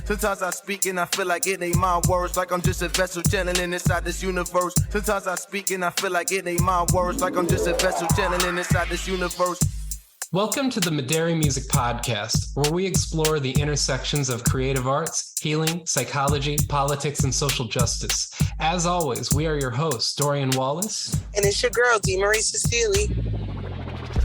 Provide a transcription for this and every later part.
Sometimes I speak and I feel like it ain't my words, like I'm just a vessel channeling inside this universe. Sometimes I speak and I feel like it ain't my words, like I'm just a vessel channeling inside this universe. Welcome to the Maderi Music Podcast, where we explore the intersections of creative arts, healing, psychology, politics, and social justice. As always, we are your hosts, Dorian Wallace. And it's your girl, DeMarie Cecily.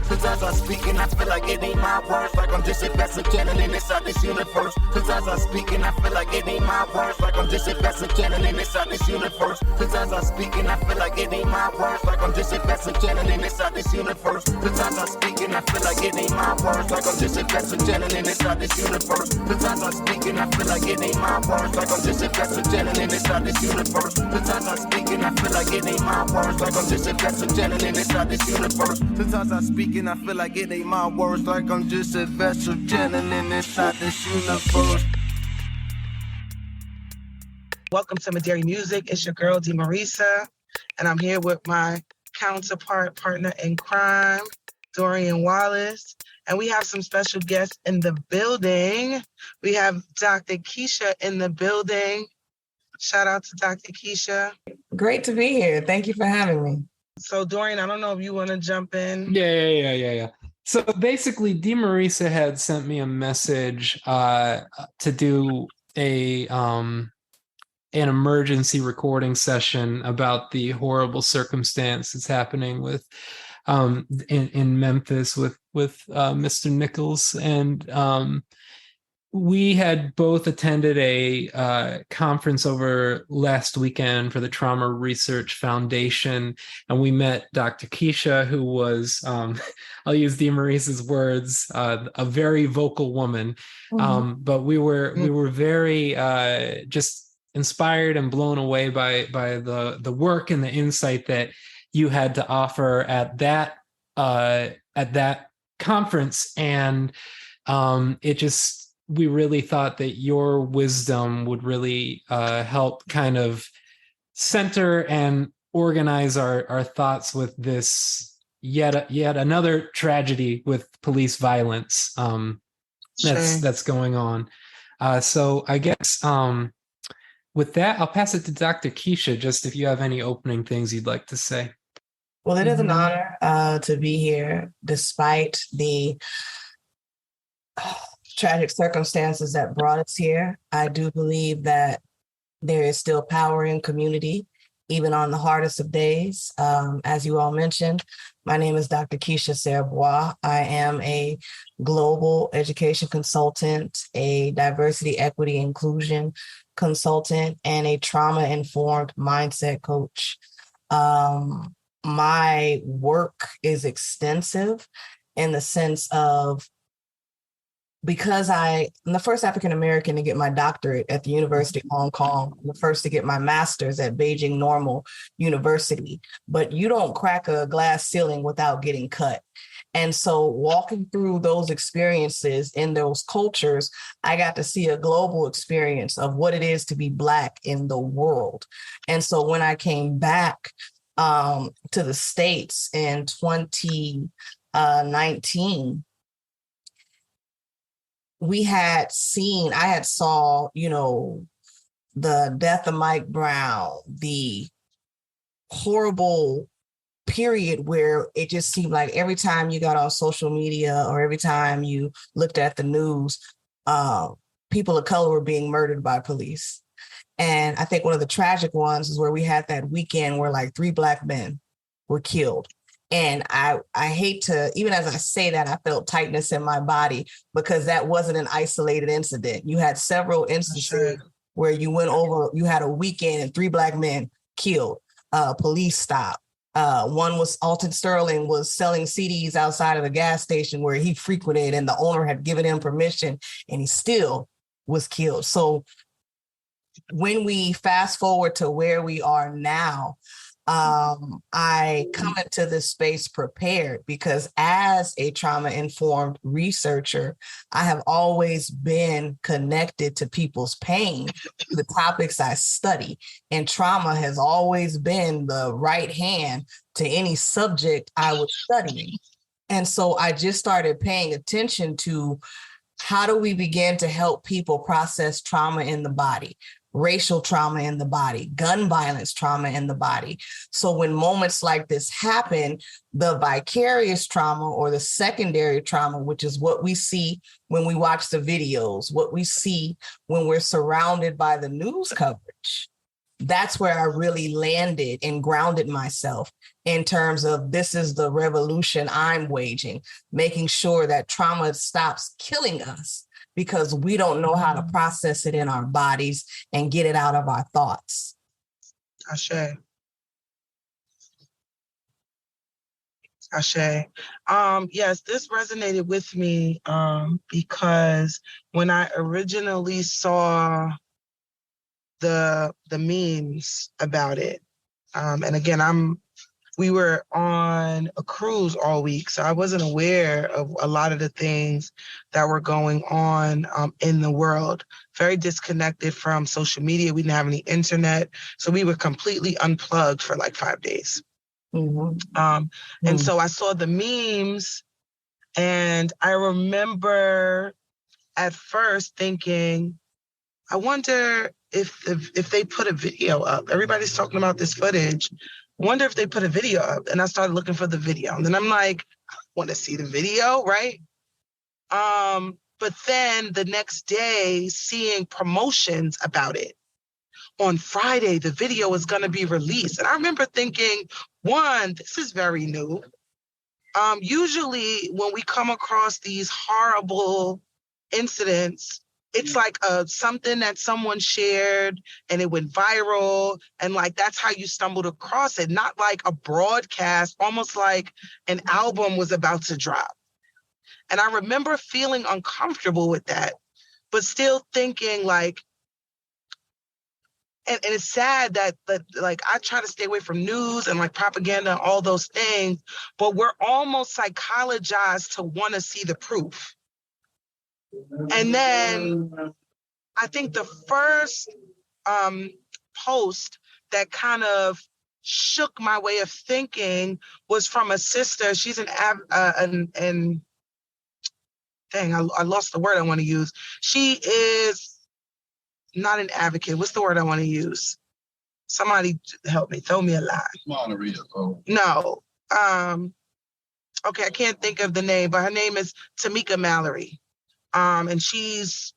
Sometimes I speak and I feel like it ain't my words, like I'm just a vessel channeling inside this universe. Sometimes I speak and I feel like it ain't my words, like I'm just a vessel channeling inside this universe. Sometimes I speak and I feel like it ain't my words, like I'm just a vessel channeling inside this universe. Sometimes I speak and I feel like it ain't my words, like I'm just a vessel channeling inside this universe. Sometimes I speak and I feel like it ain't my words, like I'm just a vessel channeling inside this universe. Sometimes I speak and I feel like it ain't my words, like I'm just a vessel channeling inside this universe. Sometimes I speak and I feel like it ain't my words, like I'm just a vessel channeling inside this universe. Welcome to Maderi Music. It's your girl, DeMarie, and I'm here with my partner in crime, Dorian Wallace. And we have some special guests in the building. We have Dr. Keisha in the building. Shout out to Dr. Keisha. Great to be here. Thank you for having me. So, Dorian, I don't know if you want to jump in. Yeah. So basically, DeMarie had sent me a message to do an emergency recording session about the horrible circumstances happening with in Memphis with Mr. Nichols, and we had both attended a conference over last weekend for the Trauma Research Foundation, and we met Dr. Keisha, who was, I'll use DeMarie's words, a very vocal woman. Mm-hmm. But we were very just inspired and blown away by the work and the insight that you had to offer at that conference, and we really thought that your wisdom would really help kind of center and organize our thoughts with this yet another tragedy with police violence that's going on. So I guess with that, I'll pass it to Dr. Keisha, just if you have any opening things you'd like to say. Well, it is an honor to be here, despite the tragic circumstances that brought us here. I do believe that there is still power in community, even on the hardest of days. As you all mentioned, my name is Dr. Keisha Serbois. I am a global education consultant, a diversity, equity, inclusion consultant, and a trauma-informed mindset coach. My work is extensive in the sense of, because I'm the first African-American to get my doctorate at the University of Hong Kong, I'm the first to get my master's at Beijing Normal University, but you don't crack a glass ceiling without getting cut. And so walking through those experiences in those cultures, I got to see a global experience of what it is to be Black in the world. And so when I came back to the States in 2019, I had saw, the death of Mike Brown, the horrible period where it just seemed like every time you got on social media or every time you looked at the news, people of color were being murdered by police. And I think one of the tragic ones is where we had that weekend where like 3 Black men were killed. And I hate to, even as I say that, I felt tightness in my body because that wasn't an isolated incident. You had several instances where you had a weekend and 3 Black men killed, police stopped. One was Alton Sterling was selling CDs outside of a gas station where he frequented, and the owner had given him permission, and he still was killed. So when we fast forward to where we are now, I come into this space prepared because as a trauma-informed researcher, I have always been connected to people's pain, the topics I study, and trauma has always been the right hand to any subject I was studying. And so I just started paying attention to How do we begin to help people process trauma in the body, racial trauma in the body, gun violence trauma in the body? So when moments like this happen, the vicarious trauma or the secondary trauma, which is what we see when we watch the videos, what we see when we're surrounded by the news coverage, that's where I really landed and grounded myself in terms of this is the revolution I'm waging, making sure that trauma stops killing us because we don't know how to process it in our bodies and get it out of our thoughts. Ashe. Yes, this resonated with me because when I originally saw the memes about it, and again, we were on a cruise all week, so I wasn't aware of a lot of the things that were going on in the world. Very disconnected from social media. We didn't have any internet, so we were completely unplugged for like 5 days. And so I saw the memes, and I remember at first thinking, I wonder if they put a video up. Everybody's talking about this footage. I wonder if they put a video up. And I started looking for the video. And then I'm like, I want to see the video, right? But then the next day, seeing promotions about it. On Friday, the video is going to be released. And I remember thinking, one, this is very new. Usually when we come across these horrible incidents, it's like something that someone shared and it went viral. And like, that's how you stumbled across it. Not like a broadcast, almost like an album was about to drop. And I remember feeling uncomfortable with that, but still thinking like, and it's sad that like I try to stay away from news and like propaganda and all those things, but we're almost psychologized to want to see the proof. And then I think the first post that kind of shook my way of thinking was from a sister. She's dang, I lost the word I want to use. She is not an advocate. What's the word I want to use? Somebody help me. Throw me a line. No. Okay, I can't think of the name, but her name is Tamika Mallory. And she's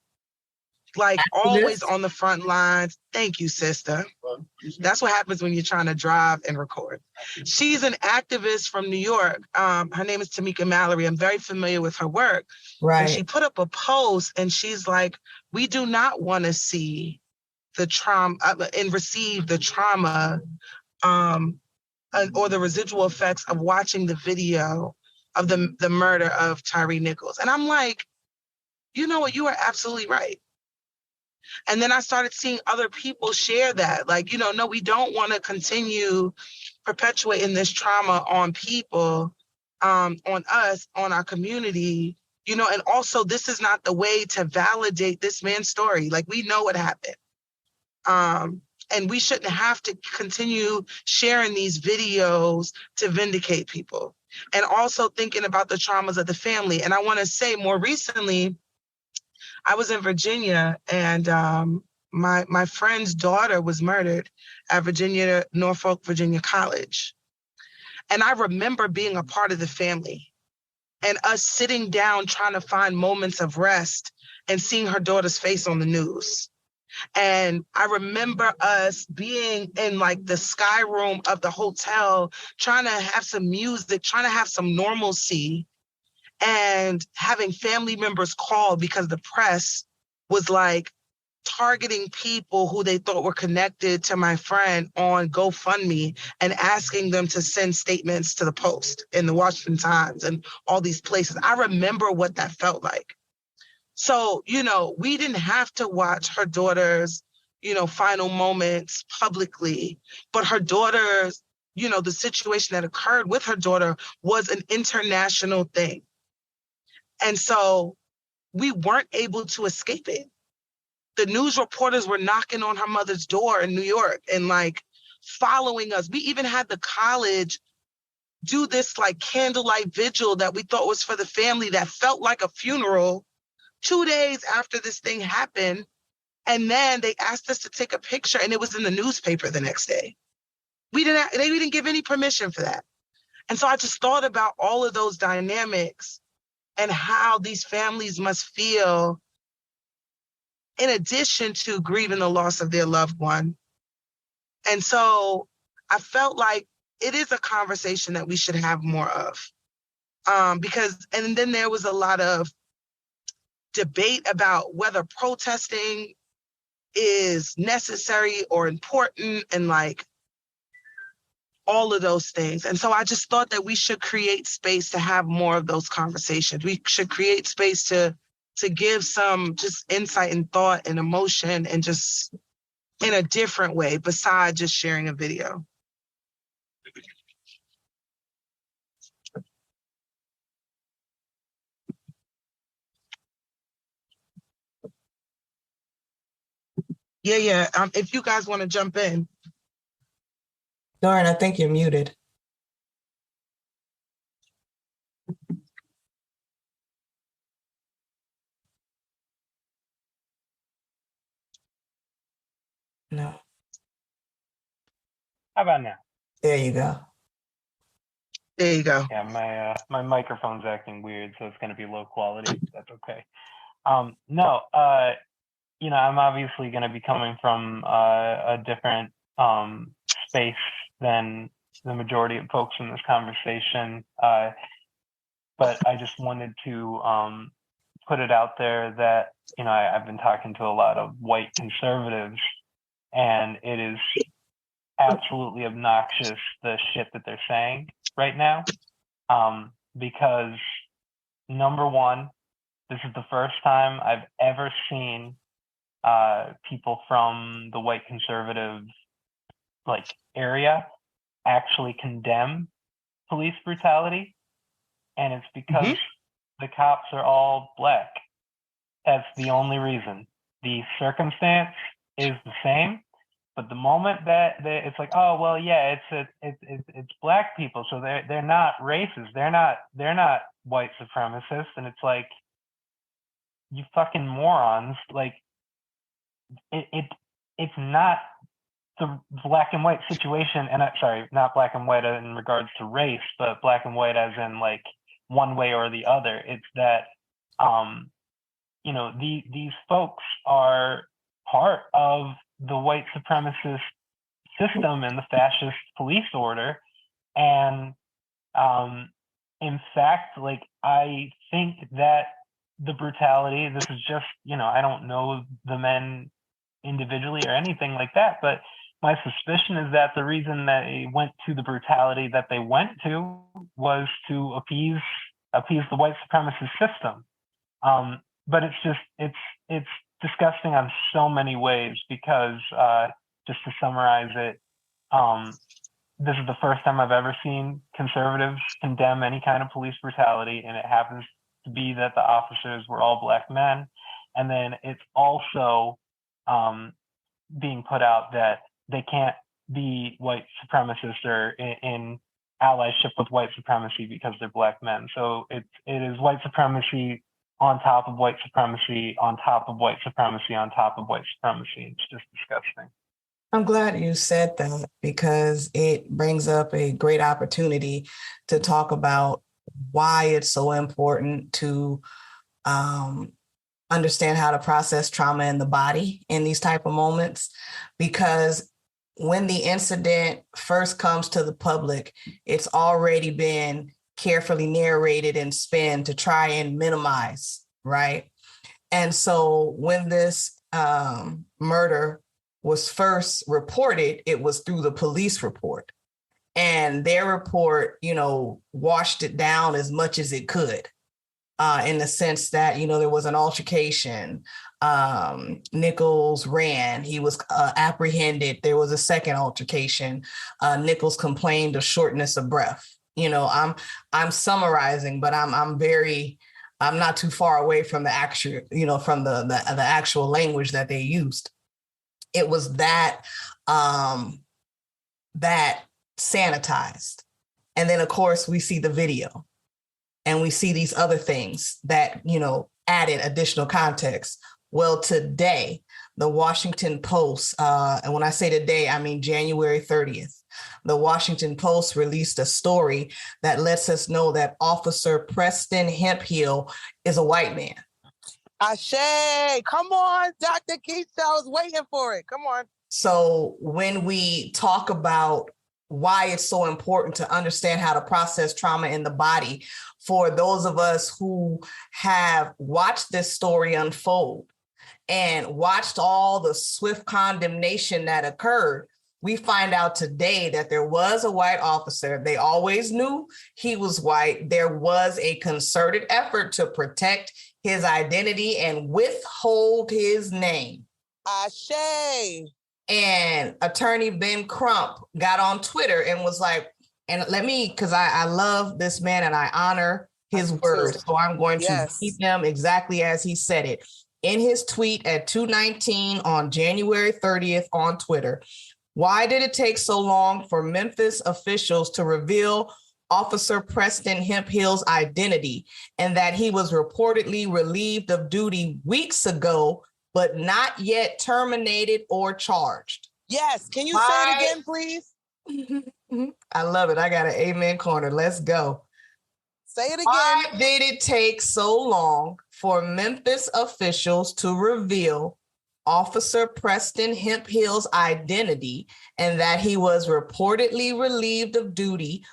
like always on the front lines. Thank you, sister. That's what happens when you're trying to drive and record. She's an activist from New York. Her name is Tamika Mallory. I'm very familiar with her work. Right. And she put up a post and she's like, we do not want to see the trauma and receive the trauma or the residual effects of watching the video of the murder of Tyre Nichols. And I'm like, you know what? You are absolutely right. And then I started seeing other people share that. Like, no, we don't want to continue perpetuating this trauma on people, on us, on our community, and also this is not the way to validate this man's story. Like, we know what happened. And we shouldn't have to continue sharing these videos to vindicate people. And also thinking about the traumas of the family. And I want to say more recently, I was in Virginia and my friend's daughter was murdered at Norfolk, Virginia College. And I remember being a part of the family and us sitting down trying to find moments of rest and seeing her daughter's face on the news. And I remember us being in like the sky room of the hotel, trying to have some music, trying to have some normalcy, and having family members call because the press was like targeting people who they thought were connected to my friend on GoFundMe and asking them to send statements to the Post and the Washington Times and all these places. I remember what that felt like. So, we didn't have to watch her daughter's, final moments publicly, but her daughter's, the situation that occurred with her daughter was an international thing. And so we weren't able to escape it. The news reporters were knocking on her mother's door in New York and like following us. We even had the college do this like candlelight vigil that we thought was for the family that felt like a funeral, 2 days after this thing happened. And then they asked us to take a picture, and it was in the newspaper the next day. They didn't give any permission for that. And so I just thought about all of those dynamics and how these families must feel in addition to grieving the loss of their loved one. And so I felt like it is a conversation that we should have more of. And then there was a lot of debate about whether protesting is necessary or important, and like all of those things. And so I just thought that we should create space to have more of those conversations. We should create space to give some just insight and thought and emotion, and just in a different way besides just sharing a video. Yeah. If you guys want to jump in. Dorian, I think you're muted. No. How about now? There you go. There you go. Yeah, my microphone's acting weird, so it's going to be low quality. That's okay. I'm obviously going to be coming from a different space than the majority of folks in this conversation. But I just wanted to put it out there that, I've been talking to a lot of white conservatives, and it is absolutely obnoxious, the shit that they're saying right now. Because number one, this is the first time I've ever seen people from the white conservative area actually condemn police brutality, and it's because the cops are all Black. That's the only reason. The circumstance is the same, but the moment that it's like, oh well, yeah, it's Black people, so they're not racist, they're not white supremacists, and it's like, you fucking morons, like it's not the black and white situation, and sorry, not black and white in regards to race, but black and white as in like one way or the other. It's that these folks are part of the white supremacist system and the fascist police order, and in fact, like, I think that the brutality, this is just, I don't know the men individually or anything like that, but my suspicion is that the reason that they went to the brutality that they went to was to appease the white supremacist system. But it's disgusting on so many ways, because just to summarize it, this is the first time I've ever seen conservatives condemn any kind of police brutality, and it happens to be that the officers were all Black men. And then it's also being put out that they can't be white supremacists or in allyship with white supremacy because they're Black men. So it is white supremacy on top of white supremacy on top of white supremacy on top of white supremacy. It's just disgusting. I'm glad you said that, because it brings up a great opportunity to talk about why it's so important to understand how to process trauma in the body in these type of moments. Because when the incident first comes to the public, it's already been carefully narrated and spun to try and minimize, right? And so when this murder was first reported, it was through the police report. And their report, washed it down as much as it could, in the sense that, there was an altercation. Nichols ran, he was apprehended. There was a second altercation. Nichols complained of shortness of breath. I'm summarizing, but I'm not too far away from the actual, from the actual language that they used. It was that sanitized. And then, of course, we see the video, and we see these other things that, added additional context. Well, today, the Washington Post, and when I say today, I mean January 30th, the Washington Post released a story that lets us know that Officer Preston Hemphill is a white man. Ashe, come on, Dr. Keisha, I was waiting for it. Come on. So when we talk about why it's so important to understand how to process trauma in the body, for those of us who have watched this story unfold and watched all the swift condemnation that occurred, we find out today that there was a white officer. They always knew he was white. There was a concerted effort to protect his identity and withhold his name. Ashe. And attorney Ben Crump got on Twitter and was like, and let me, because I love this man and I honor his words. So I'm going to keep him exactly as he said it. In his tweet at 2:19 on January 30th on Twitter, why did it take so long for Memphis officials to reveal Officer Preston Hemphill's identity and that he was reportedly relieved of duty weeks ago, but not yet terminated or charged? Yes. Can you say it again, please? I love it. I got an amen corner. Let's go. Say it again. Why did it take so long for Memphis officials to reveal Officer Preston Hemphill's identity and that he was reportedly relieved of duty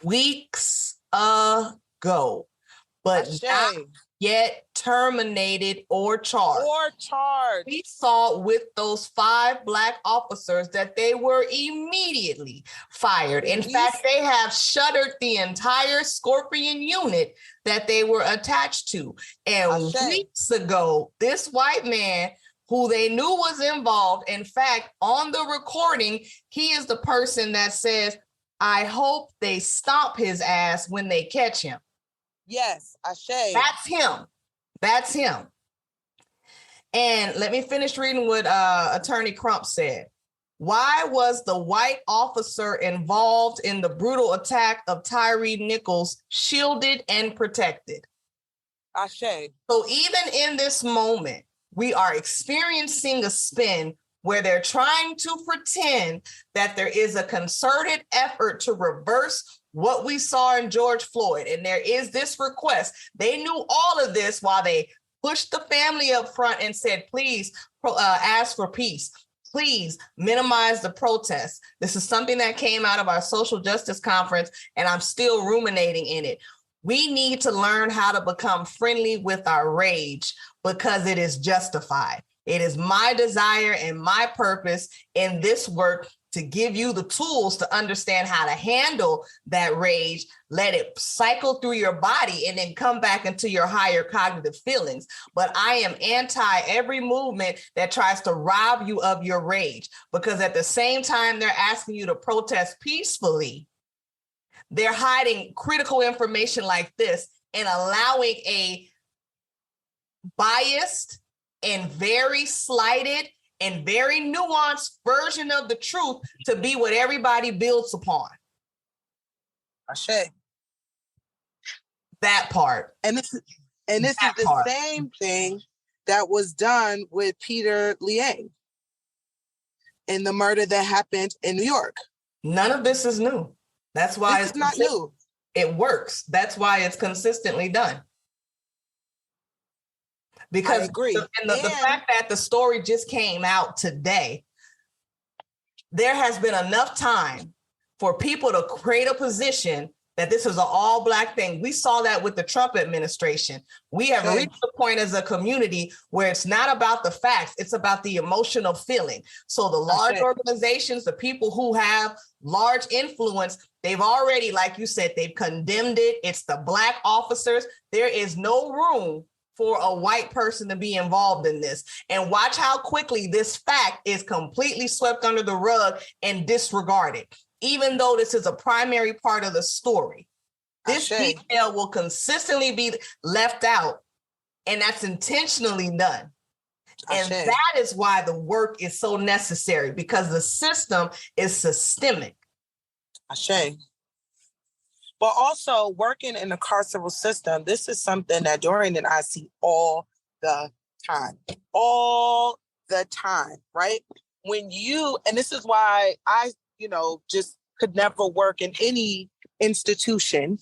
weeks ago, but not yet terminated or charged? We saw with those 5 Black officers that they were immediately fired. In fact, they have shuttered the entire Scorpion unit that they were attached to. And weeks ago, this white man who they knew was involved, in fact, on the recording, he is the person that says, I hope they stomp his ass when they catch him. Yes, Ashe. That's him. That's him. And let me finish reading what Attorney Crump said. Why was the white officer involved in the brutal attack of Tyre Nichols shielded and protected? Ashe. So even in this moment, we are experiencing a spin where they're trying to pretend that there is a concerted effort to reverse what we saw in George Floyd. And there is this request. They knew all of this while they pushed the family up front and said, please ask for peace. Please minimize the protests. This is something that came out of our social justice conference, and I'm still ruminating in it. We need to learn how to become friendly with our rage because it is justified. It is my desire and my purpose in this work to give you the tools to understand how to handle that rage, let it cycle through your body and then come back into your higher cognitive feelings. But I am anti every movement that tries to rob you of your rage, because at the same time they're asking you to protest peacefully, they're hiding critical information like this and allowing a biased and very slighted and very nuanced version of the truth to be what everybody builds upon. Ashe. That part. And this is the same thing that was done with Peter Liang in the murder that happened in New York. None of this is new. That's why it's not new. It works. That's why it's consistently done. Because I agree. The fact that the story just came out today, there has been enough time for people to create a position that this is an all Black thing. We saw that with the Trump administration. We have reached the point as a community where it's not about the facts, it's about the emotional feeling. So the large organizations, the people who have large influence, they've already, like you said, they've condemned it. It's the Black officers. There is no room for a white person to be involved in this. And watch how quickly this fact is completely swept under the rug and disregarded, even though this is a primary part of the story. This detail will consistently be left out, and that's intentionally done. And that is why the work is so necessary, because the system is systemic. Ashe. But also working in the carceral system, this is something that Dorian and I see all the time, right? When you, and this is why I, just could never work in any institution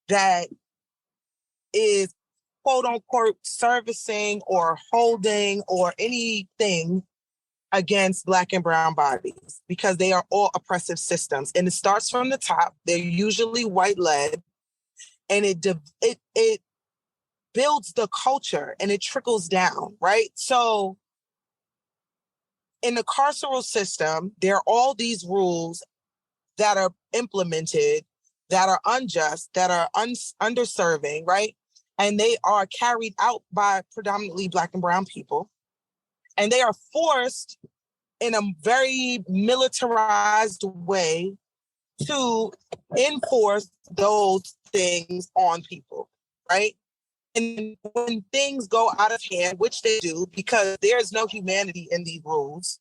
that is quote unquote servicing or holding or anything against Black and brown bodies, because they are all oppressive systems. And it starts from the top. They're usually white led, and it builds the culture and it trickles down, right? So in the carceral system, there are all these rules that are implemented that are unjust, that are underserving, right? And they are carried out by predominantly Black and brown people. And they are forced in a very militarized way to enforce those things on people, right? And when things go out of hand, which they do, because there is no humanity in these rules,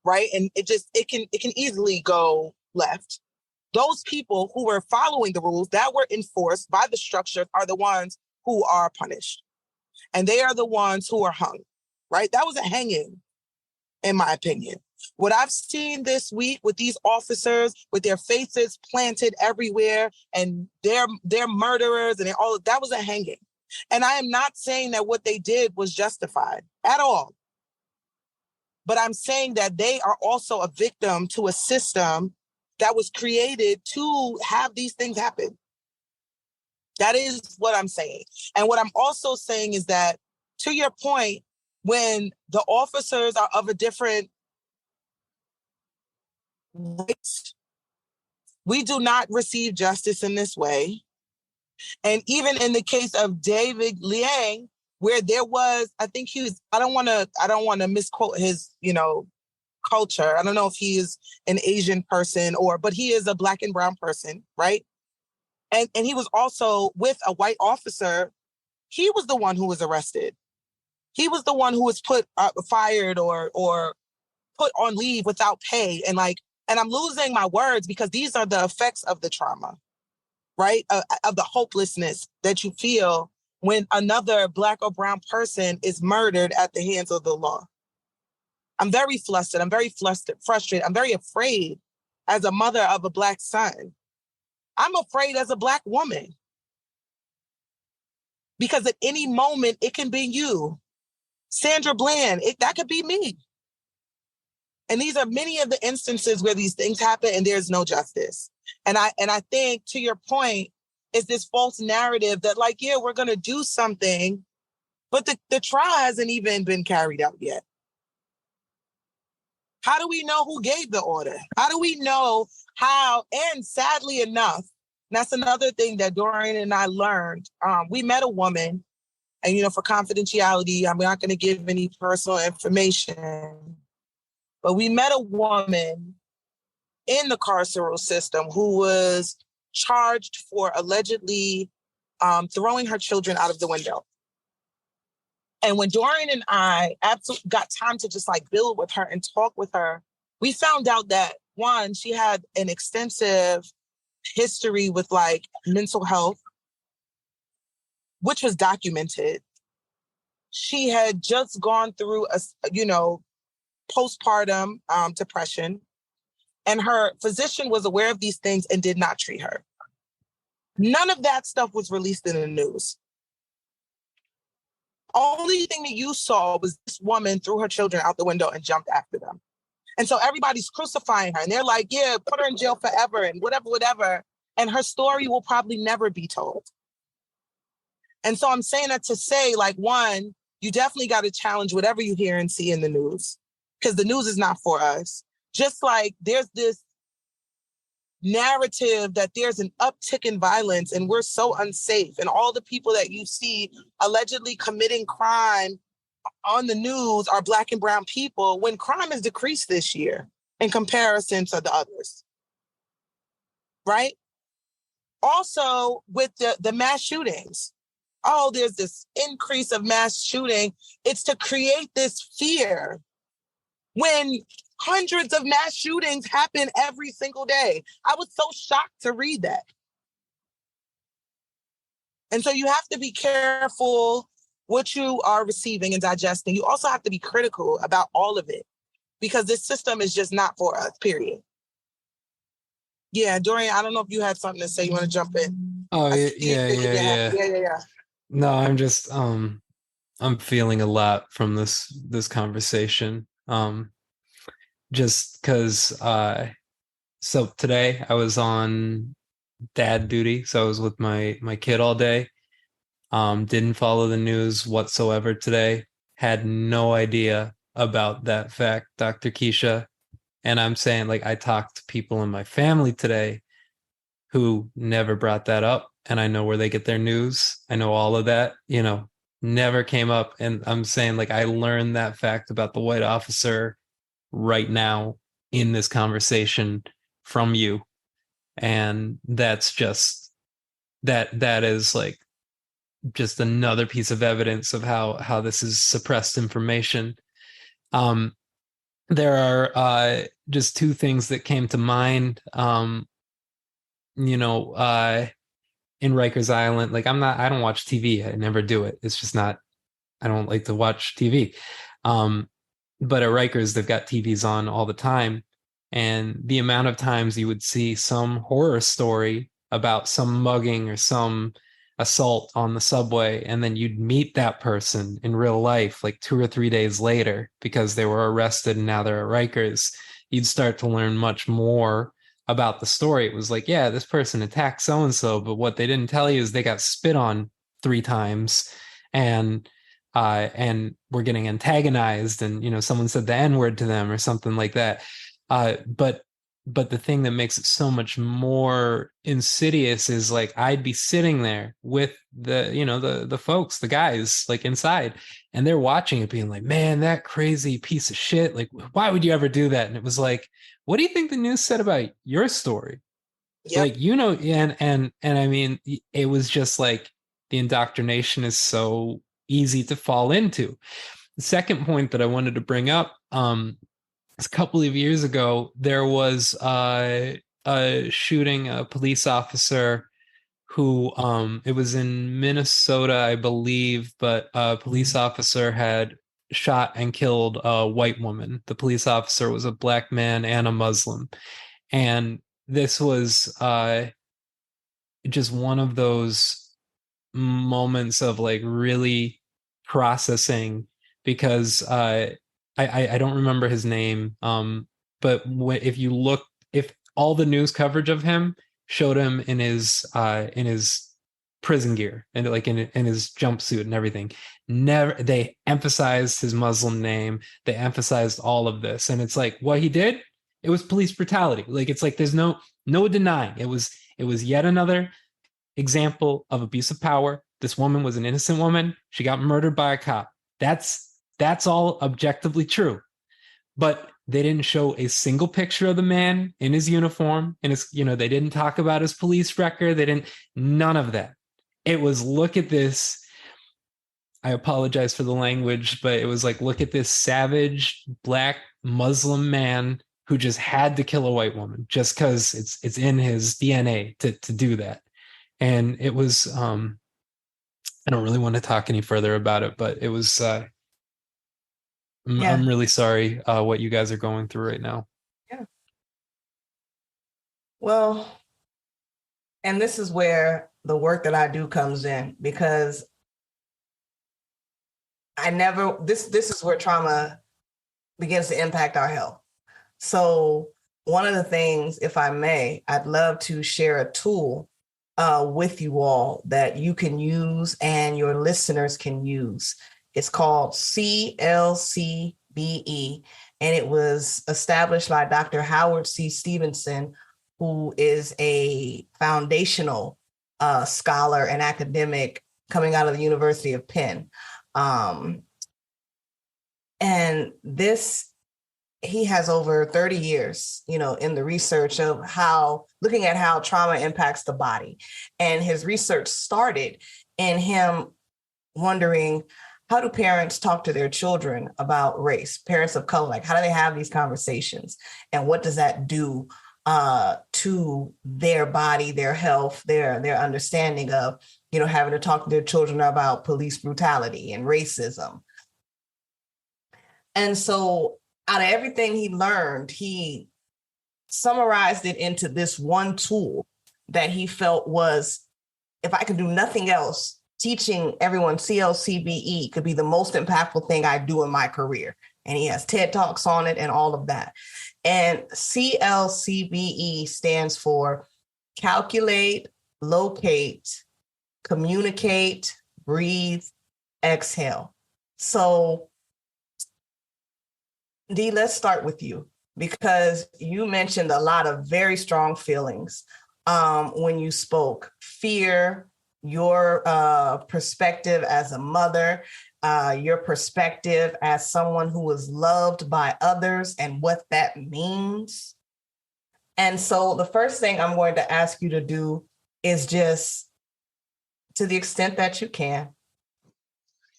right? And it can easily go left. Those people who were following the rules that were enforced by the structure are the ones who are punished. And they are the ones who are hung, right? That was a hanging, in my opinion. What I've seen this week with these officers with their faces planted everywhere and they're murderers and all of that was a hanging. And I am not saying that what they did was justified at all. But I'm saying that they are also a victim to a system that was created to have these things happen. That is what I'm saying. And what I'm also saying is that, to your point, when the officers are of a different race, we do not receive justice in this way. And even in the case of David Liang, where there was, I think he was, I don't want to misquote his, culture. I don't know if he is an Asian person but he is a Black and brown person, right? And he was also with a white officer. He was the one who was arrested. He was the one who was fired or put on leave without pay. And I'm losing my words because these are the effects of the trauma, right? Of the hopelessness that you feel when another Black or brown person is murdered at the hands of the law. I'm very flustered. I'm very frustrated. I'm very afraid as a mother of a Black son. I'm afraid as a Black woman. Because at any moment, it can be you. Sandra Bland, that could be me. And these are many of the instances where these things happen and there's no justice. And I think, to your point, is this false narrative that we're going to do something, but the trial hasn't even been carried out yet. How do we know who gave the order? How do we know how? And sadly enough, that's another thing that Dorian and I learned. We met a woman, and for confidentiality, I'm not going to give any personal information, but we met a woman in the carceral system who was charged for allegedly throwing her children out of the window. And when Dorian and I absolutely got time to just build with her and talk with her, we found out that, one, she had an extensive history with mental health, which was documented. She had just gone through postpartum depression, and her physician was aware of these things and did not treat her. None of that stuff was released in the news. Only thing that you saw was this woman threw her children out the window and jumped after them. And so everybody's crucifying her and they're like, yeah, put her in jail forever and whatever. And her story will probably never be told. And so I'm saying that to say, one, you definitely got to challenge whatever you hear and see in the news, because the news is not for us. Just like there's this narrative that there's an uptick in violence and we're so unsafe, and all the people that you see allegedly committing crime on the news are Black and brown people, when crime has decreased this year in comparison to the others, right? Also with the mass shootings. Oh, there's this increase of mass shooting. It's to create this fear when hundreds of mass shootings happen every single day. I was so shocked to read that. And so you have to be careful what you are receiving and digesting. You also have to be critical about all of it because this system is just not for us, period. Yeah, Dorian, I don't know if you had something to say. You want to jump in? Oh, I yeah, see you shaking your head. Yeah. No, I'm just I'm feeling a lot from this conversation. Just because so today I was on dad duty, so I was with my kid all day. Didn't follow the news whatsoever today. Had no idea about that fact, Dr. Keisha. And I'm saying, like, I talked to people in my family today who never brought that up. And I know where they get their news. I know all of that, never came up. And I'm saying, like, I learned that fact about the white officer right now in this conversation from you. And that's just that is like just another piece of evidence of how this is suppressed information. There are just two things that came to mind. In Rikers Island, like I don't watch TV. I never do it. It's just not, I don't like to watch TV. But at Rikers, they've got TVs on all the time. And the amount of times you would see some horror story about some mugging or some assault on the subway, and then you'd meet that person in real life like 2 or 3 days later because they were arrested and now they're at Rikers, you'd start to learn much more about the story. It was like, yeah, this person attacked so-and-so, but what they didn't tell you is they got spit on 3 times and we're getting antagonized, and someone said the N-word to them or something like that. But the thing that makes it so much more insidious is like I'd be sitting there with the folks, the guys like inside, and they're watching it being like, man, that crazy piece of shit, like why would you ever do that? And it was like, what do you think the news said about your story? Yep. Like, and I mean, it was just like the indoctrination is so easy to fall into. The second point that I wanted to bring up, a couple of years ago, there was a shooting, a police officer who, it was in Minnesota, I believe, but a police officer had shot and killed a white woman. The police officer was a black man and a Muslim. And this was just one of those moments of like really processing, because I don't remember his name, but if all the news coverage of him showed him in his prison gear and like in his jumpsuit and everything, they emphasized his Muslim name, they emphasized all of this, and it's like what he did, it was police brutality. Like it's like there's no denying it was yet another example of abuse of power. This woman was an innocent woman. She got murdered by a cop. That's all objectively true. But they didn't show a single picture of the man in his uniform, and they didn't talk about his police record. None of that. It was, look at this. I apologize for the language, but it was like, look at this savage black Muslim man who just had to kill a white woman just because it's in his DNA to do that. And it was, I don't really want to talk any further about it, but it was, I'm really sorry what you guys are going through right now. Yeah. Well, and this is where the work that I do comes in, because this is where trauma begins to impact our health. So one of the things, if I may, I'd love to share a tool with you all that you can use and your listeners can use. It's called CLCBE, and it was established by Dr. Howard C. Stevenson, who is a foundational scholar and academic coming out of the University of Penn. And he has over 30 years, in the research of looking at how trauma impacts the body. And his research started in him wondering, how do parents talk to their children about race, parents of color? Like, how do they have these conversations? And what does that do to their body, their health, their understanding of, having to talk to their children about police brutality and racism. And so out of everything he learned, he summarized it into this one tool that he felt was, if I could do nothing else, teaching everyone CLCBE could be the most impactful thing I do in my career. And he has TED Talks on it and all of that. And CLCBE stands for calculate, locate, communicate, breathe, exhale. So, Dee, let's start with you, because you mentioned a lot of very strong feelings when you spoke. Fear, your perspective as a mother, your perspective as someone who was loved by others and what that means. And so the first thing I'm going to ask you to do is just, to the extent that you can,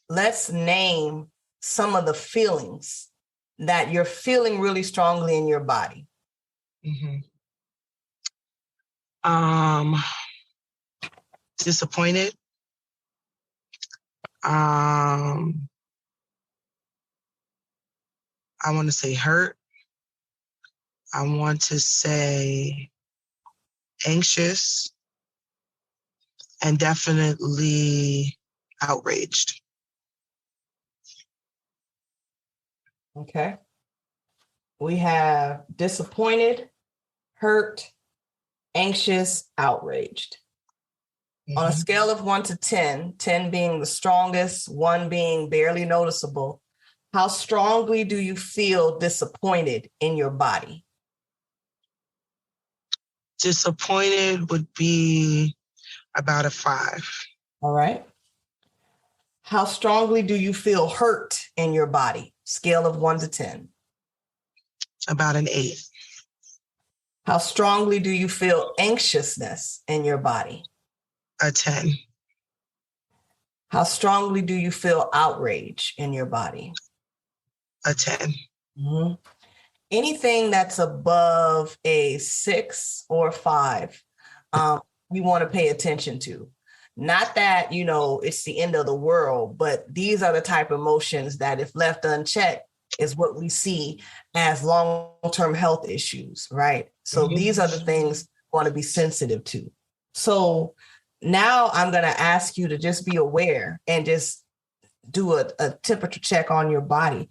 let's name some of the feelings that you're feeling really strongly in your body. Disappointed. I want to say hurt. I want to say anxious, and definitely outraged. Okay. We have disappointed, hurt, anxious, outraged. On a scale of 1 to 10, 10 being the strongest, 1 being barely noticeable, how strongly do you feel disappointed in your body? Disappointed would be about a 5. All right. How strongly do you feel hurt in your body? Scale of 1 to 10. About an 8. How strongly do you feel anxiousness in your body? A 10. How strongly do you feel outrage in your body? A 10. Mm-hmm. Anything that's above a 6 or 5, you want to pay attention to. Not that, it's the end of the world, but these are the type of emotions that, if left unchecked, is what we see as long-term health issues, right? So these are the things we want to be sensitive to. So now I'm going to ask you to just be aware and just do a temperature check on your body.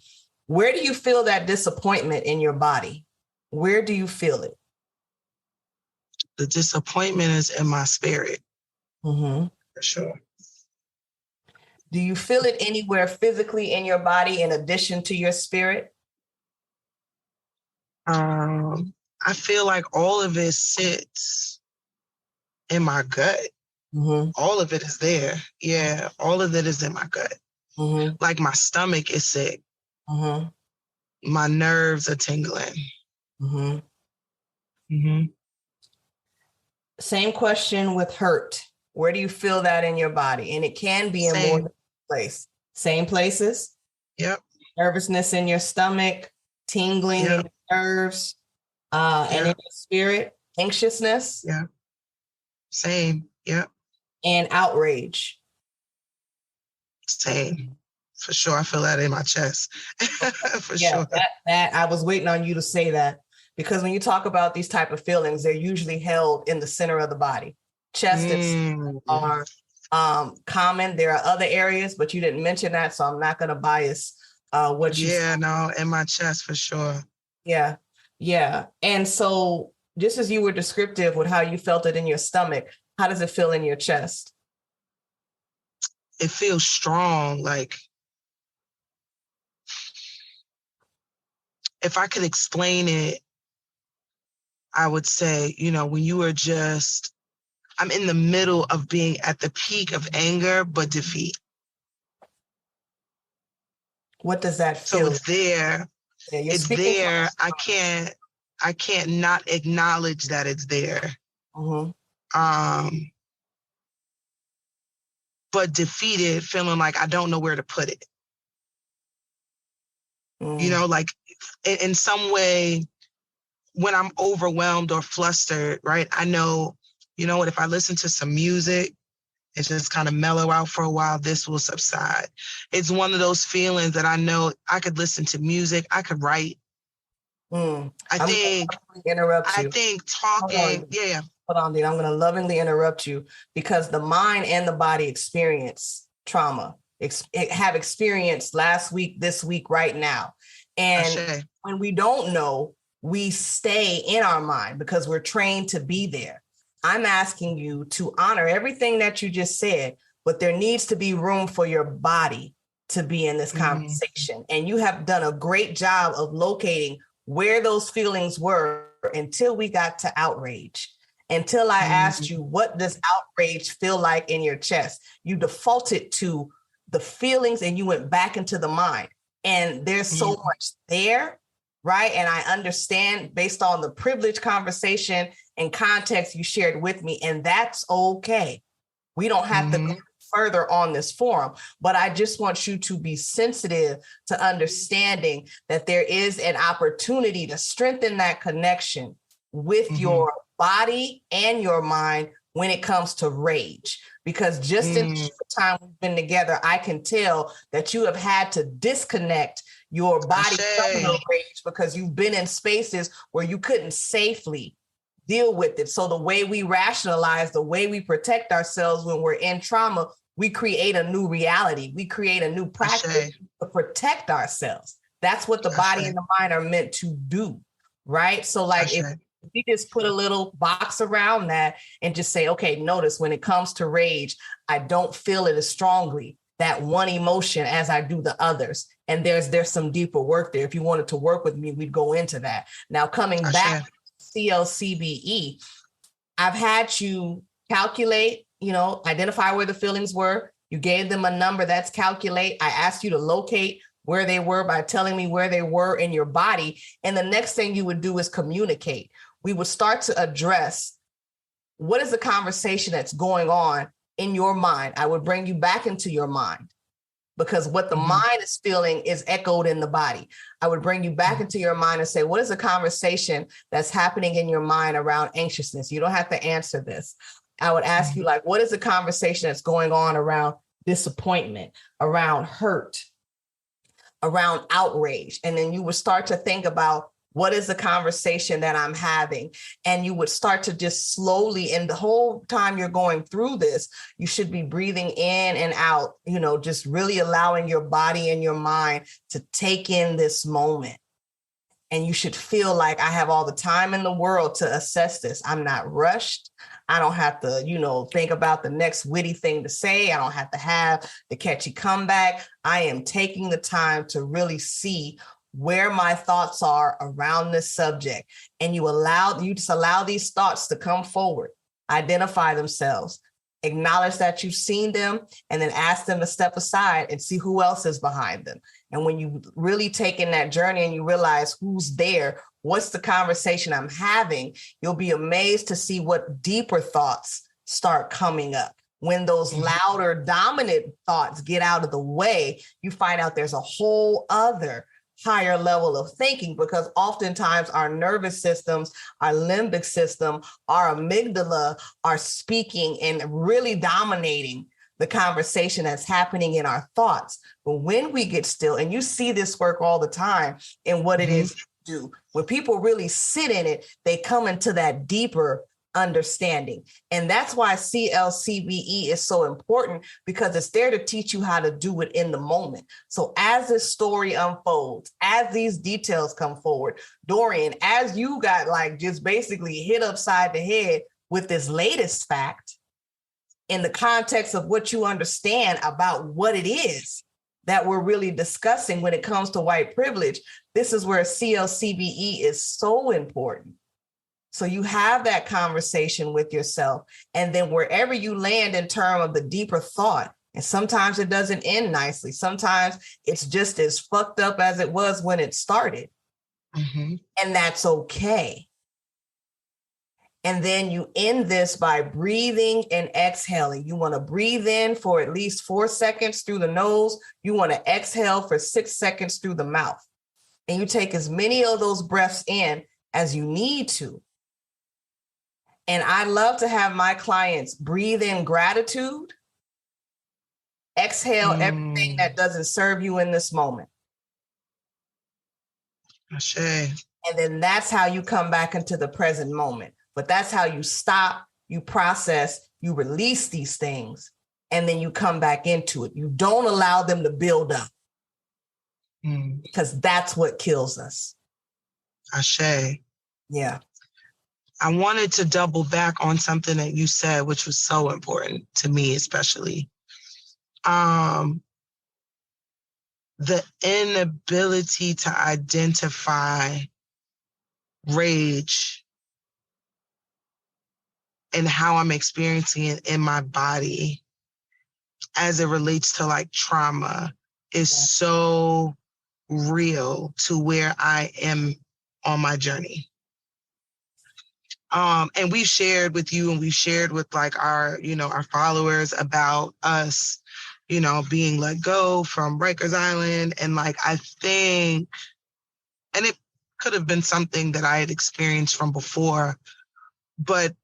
Where do you feel that disappointment in your body? Where do you feel it? The disappointment is in my spirit. Mm-hmm. For sure. Do you feel it anywhere physically in your body in addition to your spirit? I feel like all of it sits in my gut. Mm-hmm. All of it is there. Yeah, all of it is in my gut. Mm-hmm. Like my stomach is sick. Mm-hmm. My nerves are tingling. Mm-hmm. Mm-hmm. Same question with hurt. Where do you feel that in your body? And it can be in more than one place. Same places? Yep. Nervousness in your stomach, tingling in your nerves, and in your spirit, anxiousness. Yeah. Same. Yep. And outrage. Same. For sure. I feel that in my chest. For sure. That I was waiting on you to say that, because when you talk about these type of feelings, they're usually held in the center of the body. Chest are common. There are other areas, but you didn't mention that, so I'm not going to bias what you said. No, in my chest for sure. Yeah. And so just as you were descriptive with how you felt it in your stomach, how does it feel in your chest? It feels strong. Like, if I could explain it, I would say, when you are I'm in the middle of being at the peak of anger, but defeat. What does that feel? So it's there. Yeah, it's there. I can't not acknowledge that it's there. Mm-hmm. But defeated, feeling like I don't know where to put it. Mm. Like in some way, when I'm overwhelmed or flustered, right? I know, you know what, if I listen to some music and just kind of mellow out for a while, this will subside. It's one of those feelings that I know I could listen to music, I could write. I think talking, yeah. Hold on, Dean. I'm going to lovingly interrupt you because the mind and the body experience trauma, have experienced last week, this week, right now. And when we don't know, we stay in our mind because we're trained to be there. I'm asking you to honor everything that you just said, but there needs to be room for your body to be in this conversation. And you have done a great job of locating where those feelings were until we got to outrage. Until I asked you, what does outrage feel like in your chest? You defaulted to the feelings and you went back into the mind. And there's so much there, right? And I understand based on the privileged conversation and context you shared with me, and that's okay. We don't have to go further on this forum, but I just want you to be sensitive to understanding that there is an opportunity to strengthen that connection with your body and your mind when it comes to rage. Because just in the time we've been together, I can tell that you have had to disconnect your body from the rage because you've been in spaces where you couldn't safely deal with it. So the way we rationalize, the way we protect ourselves when we're in trauma, we create a new reality. We create a new practice to protect ourselves. That's what the body and the mind are meant to do, right? So like if we just put a little box around that and just say, okay, notice when it comes to rage, I don't feel it as strongly, that one emotion as I do the others. And there's some deeper work there. If you wanted to work with me, we'd go into that. Now, coming back to CLCBE, I've had you calculate, identify where the feelings were. You gave them a number, that's calculate. I asked you to locate where they were by telling me where they were in your body. And the next thing you would do is communicate. We would start to address what is the conversation that's going on in your mind. I would bring you back into your mind because what the mind is feeling is echoed in the body. I would bring you back into your mind and say, what is the conversation that's happening in your mind around anxiousness? You don't have to answer this. I would ask you, like, what is the conversation that's going on around disappointment, around hurt, around outrage? And then you would start to think about what is the conversation that I'm having? And you would start to just slowly, and the whole time you're going through this, you should be breathing in and out, just really allowing your body and your mind to take in this moment. And you should feel like I have all the time in the world to assess this. I'm not rushed. I don't have to, think about the next witty thing to say. I don't have to have the catchy comeback. I am taking the time to really see where my thoughts are around this subject. And you just allow these thoughts to come forward, identify themselves, acknowledge that you've seen them, and then ask them to step aside and see who else is behind them. And when you really take in that journey and you realize who's there, what's the conversation I'm having, you'll be amazed to see what deeper thoughts start coming up. When those louder, dominant thoughts get out of the way, you find out there's a whole other higher level of thinking, because oftentimes our nervous systems, our limbic system, our amygdala are speaking and really dominating the conversation that's happening in our thoughts. But when we get still, and you see this work all the time in what it is you do, when people really sit in it, they come into that deeper understanding. And that's why CLCBE is so important, because it's there to teach you how to do it in the moment. So as this story unfolds, as these details come forward, Dorian, as you got just basically hit upside the head with this latest fact, in the context of what you understand about what it is that we're really discussing when it comes to white privilege, this is where CLCBE is so important. So you have that conversation with yourself, and then wherever you land in terms of the deeper thought, and sometimes it doesn't end nicely. Sometimes it's just as fucked up as it was when it started. And that's okay. And then you end this by breathing and exhaling. You want to breathe in for at least 4 seconds through the nose. You want to exhale for 6 seconds through the mouth. And you take as many of those breaths in as you need to. And I love to have my clients breathe in gratitude, exhale everything that doesn't serve you in this moment. Ashe. And then that's how you come back into the present moment. But that's how you stop, you process, you release these things, and then you come back into it. You don't allow them to build up because that's what kills us. Ashe. Yeah. I wanted to double back on something that you said, which was so important to me, especially. The inability to identify rage and how I'm experiencing it in my body as it relates to like trauma is so real to where I am on my journey. And we've shared with you and we've shared with like our, our followers about us, being let go from Rikers Island. And like, I think, and it could have been something that I had experienced from before, but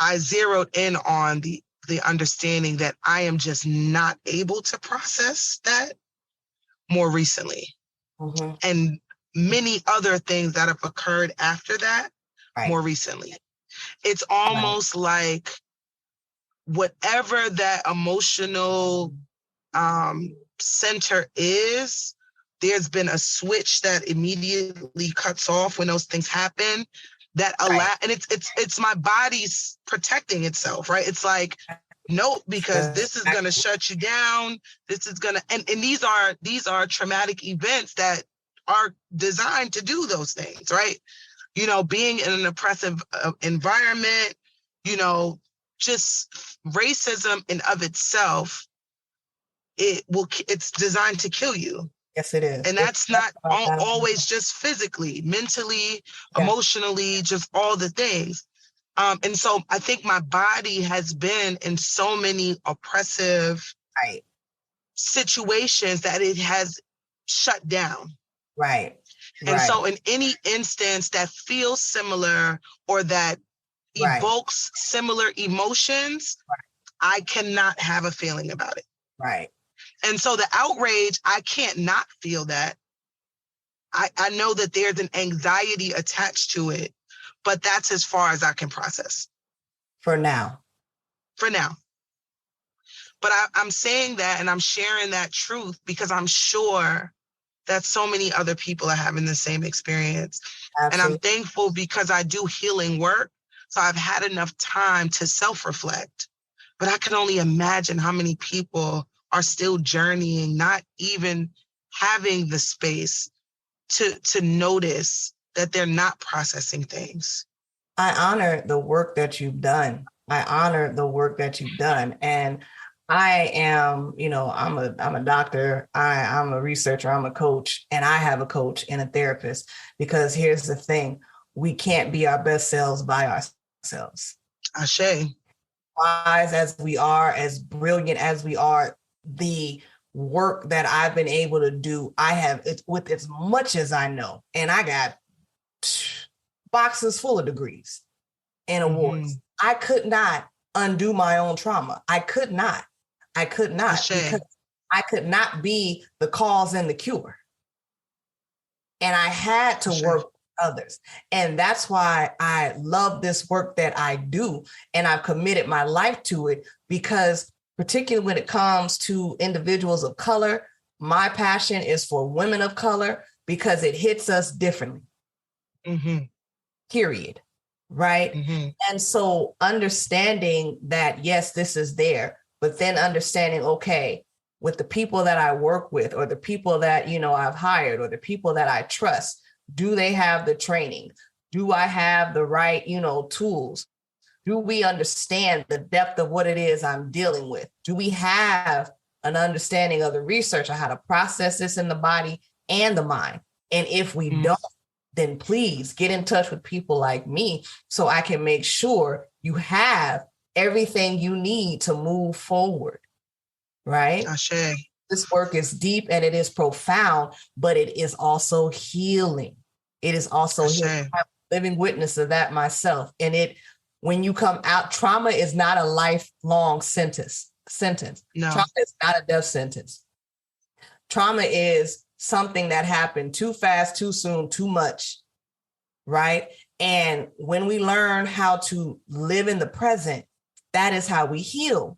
I zeroed in on the understanding that I am just not able to process that more recently. Mm-hmm. And many other things that have occurred after that more recently. It's almost like whatever that emotional center is, there's been a switch that immediately cuts off when those things happen that allow, and it's my body's protecting itself, right? It's like, nope, because this is going to shut you down. This is going to, and these are traumatic events that are designed to do those things, right? Being in an oppressive environment, just racism in of itself, it's designed to kill you. Yes, it is. And that's not always just physically, mentally, emotionally, just all the things. And so I think my body has been in so many oppressive situations that it has shut down. Right. And so in any instance that feels similar or that evokes similar emotions, I cannot have a feeling about it. Right. And so the outrage, I can't not feel that. I know that there's an anxiety attached to it, but that's as far as I can process. For now. But I'm saying that and I'm sharing that truth because I'm sure that so many other people are having the same experience. Absolutely. And I'm thankful because I do healing work. So I've had enough time to self-reflect. But I can only imagine how many people are still journeying, not even having the space to notice that they're not processing things. I honor the work that you've done. And I am, I'm a doctor, I'm a researcher, I'm a coach, and I have a coach and a therapist, because here's the thing, we can't be our best selves by ourselves. Ashe. Wise as we are, as brilliant as we are, the work that I've been able to do, I have it with as much as I know. And I got boxes full of degrees and awards. I could not undo my own trauma. I could not because I could not be the cause and the cure. And I had to work with others. And that's why I love this work that I do. And I've committed my life to it because particularly when it comes to individuals of color, my passion is for women of color because it hits us differently. Period. Right. And so understanding that, yes, this is there, but then understanding, okay, with the people that I work with or the people that, I've hired or the people that I trust, do they have the training? Do I have the right, tools? Do we understand the depth of what it is I'm dealing with? Do we have an understanding of the research on how to process this in the body and the mind? And if we don't, then please get in touch with people like me so I can make sure you have everything you need to move forward, right? Ashe. This work is deep and it is profound, but it is also healing. It is also healing. living witness of that myself. And when you come out, trauma is not a lifelong sentence. No. Trauma is not a death sentence. Trauma is something that happened too fast, too soon, too much, right? And when we learn how to live in the present, that is how we heal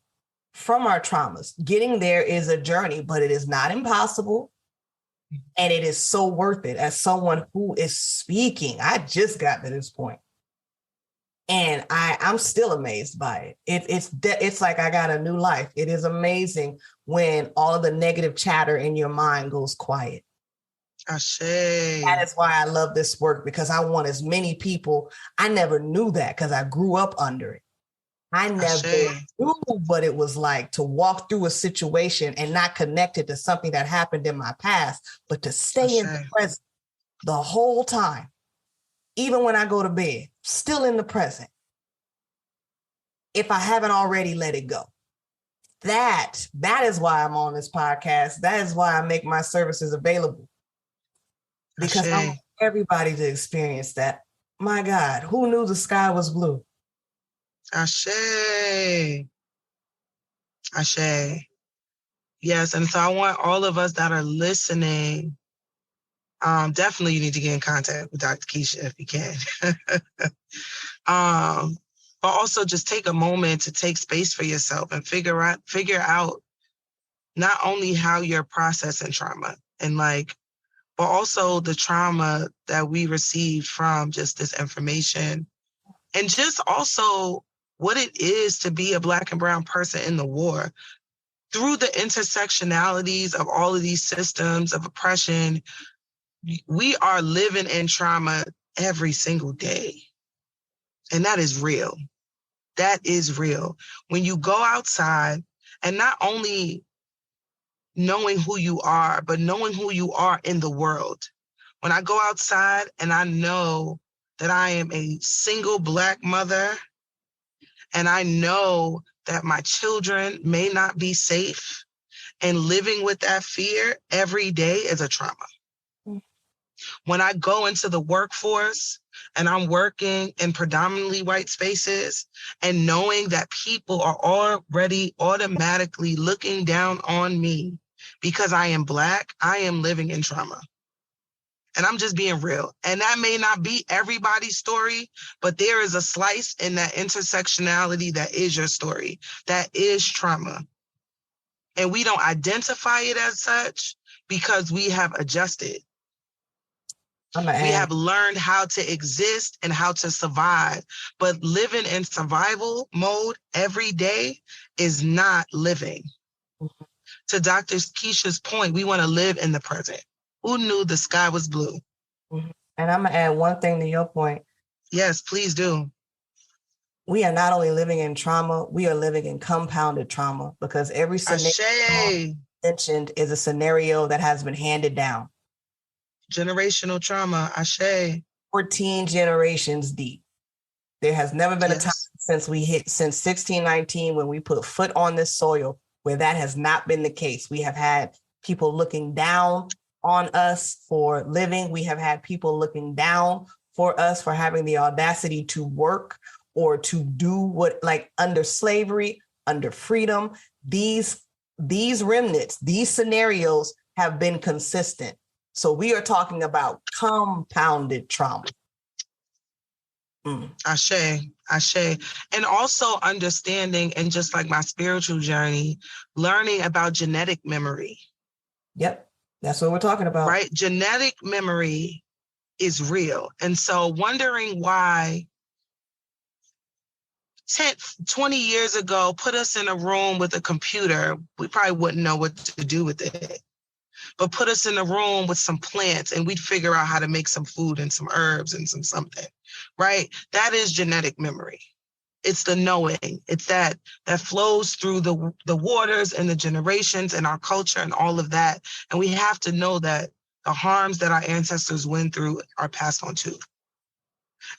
from our traumas. Getting there is a journey, but it is not impossible. And it is so worth it. As someone who is speaking, I just got to this point. And I'm still amazed by it. It's like I got a new life. It is amazing when all of the negative chatter in your mind goes quiet. Ashe. That is why I love this work, because I want as many people. I never knew that because I grew up under it. I never knew what it was like to walk through a situation and not connected to something that happened in my past, but to stay in the present the whole time. Even when I go to bed, still in the present. If I haven't already let it go. That is why I'm on this podcast. That is why I make my services available. Because I want everybody to experience that. My God, who knew the sky was blue? Ashe. Ashe. Yes, and so I want all of us that are listening, definitely you need to get in contact with Dr. Keisha if you can. But also just take a moment to take space for yourself and figure out not only how you're processing trauma and but also the trauma that we receive from just this information, and just also what it is to be a Black and brown person in the war. Through the intersectionalities of all of these systems of oppression, we are living in trauma every single day. And that is real. That is real. When you go outside and not only knowing who you are, but knowing who you are in the world. When I go outside and I know that I am a single Black mother, and I know that my children may not be safe, and living with that fear every day is a trauma. When I go into the workforce and I'm working in predominantly white spaces and knowing that people are already automatically looking down on me because I am Black, I am living in trauma. And I'm just being real. And that may not be everybody's story, but there is a slice in that intersectionality that is your story, that is trauma. And we don't identify it as such because we have adjusted. We have learned how to exist and how to survive. But living in survival mode every day is not living. Mm-hmm. To Dr. Keisha's point, we want to live in the present. Who knew the sky was blue? Mm-hmm. And I'm going to add one thing to your point. Yes, please do. We are not only living in trauma, we are living in compounded trauma, because every scenario mentioned is a scenario that has been handed down. Generational trauma, Ashe. 14 generations deep. There has never been a time since 1619 when we put foot on this soil where that has not been the case. We have had people looking down on us for living. We have had people looking down for us for having the audacity to work or to do what, like under slavery, under freedom. These remnants, these scenarios have been consistent. So we are talking about compounded trauma. Ashe, Ashe. And also understanding, and just like my spiritual journey, learning about genetic memory. Yep, that's what we're talking about. Right? Genetic memory is real. And so wondering why 10, 20 years ago, put us in a room with a computer, we probably wouldn't know what to do with it. But put us in a room with some plants and we'd figure out how to make some food and some herbs and some something, right? That is genetic memory. It's the knowing. It's that flows through the waters and the generations and our culture and all of that. And we have to know that the harms that our ancestors went through are passed on too.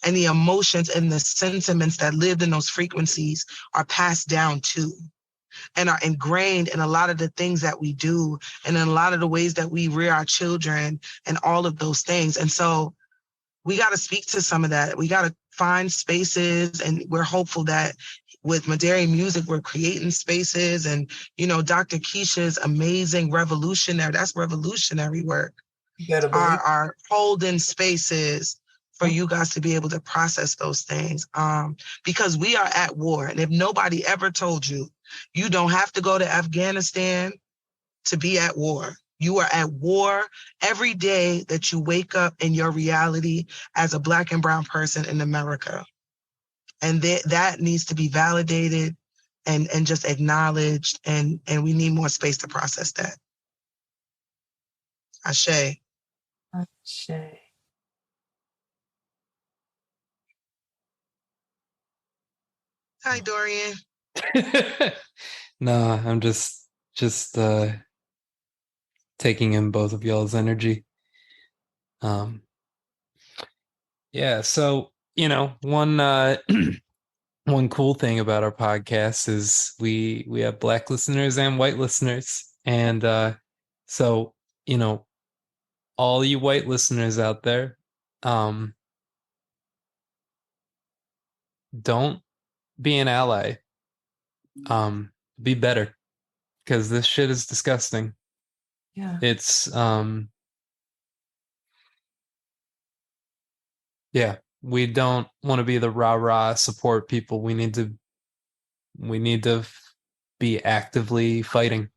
And the emotions and the sentiments that lived in those frequencies are passed down too, and are ingrained in a lot of the things that we do and in a lot of the ways that we rear our children and all of those things. And so we got to speak to some of that. We got to find spaces, and we're hopeful that with Maderi Music, we're creating spaces. And, you know, Dr. Keisha's amazing that's revolutionary work. You gotta believe. Are holding spaces for you guys to be able to process those things. Because we are at war. And if nobody ever told you, you don't have to go to Afghanistan to be at war. You are at war every day that you wake up in your reality as a Black and brown person in America. And that needs to be validated and just acknowledged. And we need more space to process that. Ashe. Ashe. Hi, Dorian. No, I'm just taking in both of y'all's energy. Yeah, so you know, one one cool thing about our podcast is we have Black listeners and white listeners. And so, you know, all you white listeners out there, don't be an ally. Be better, because this shit is disgusting. Yeah. It's yeah, we don't want to be the rah-rah support people. We need to be actively fighting.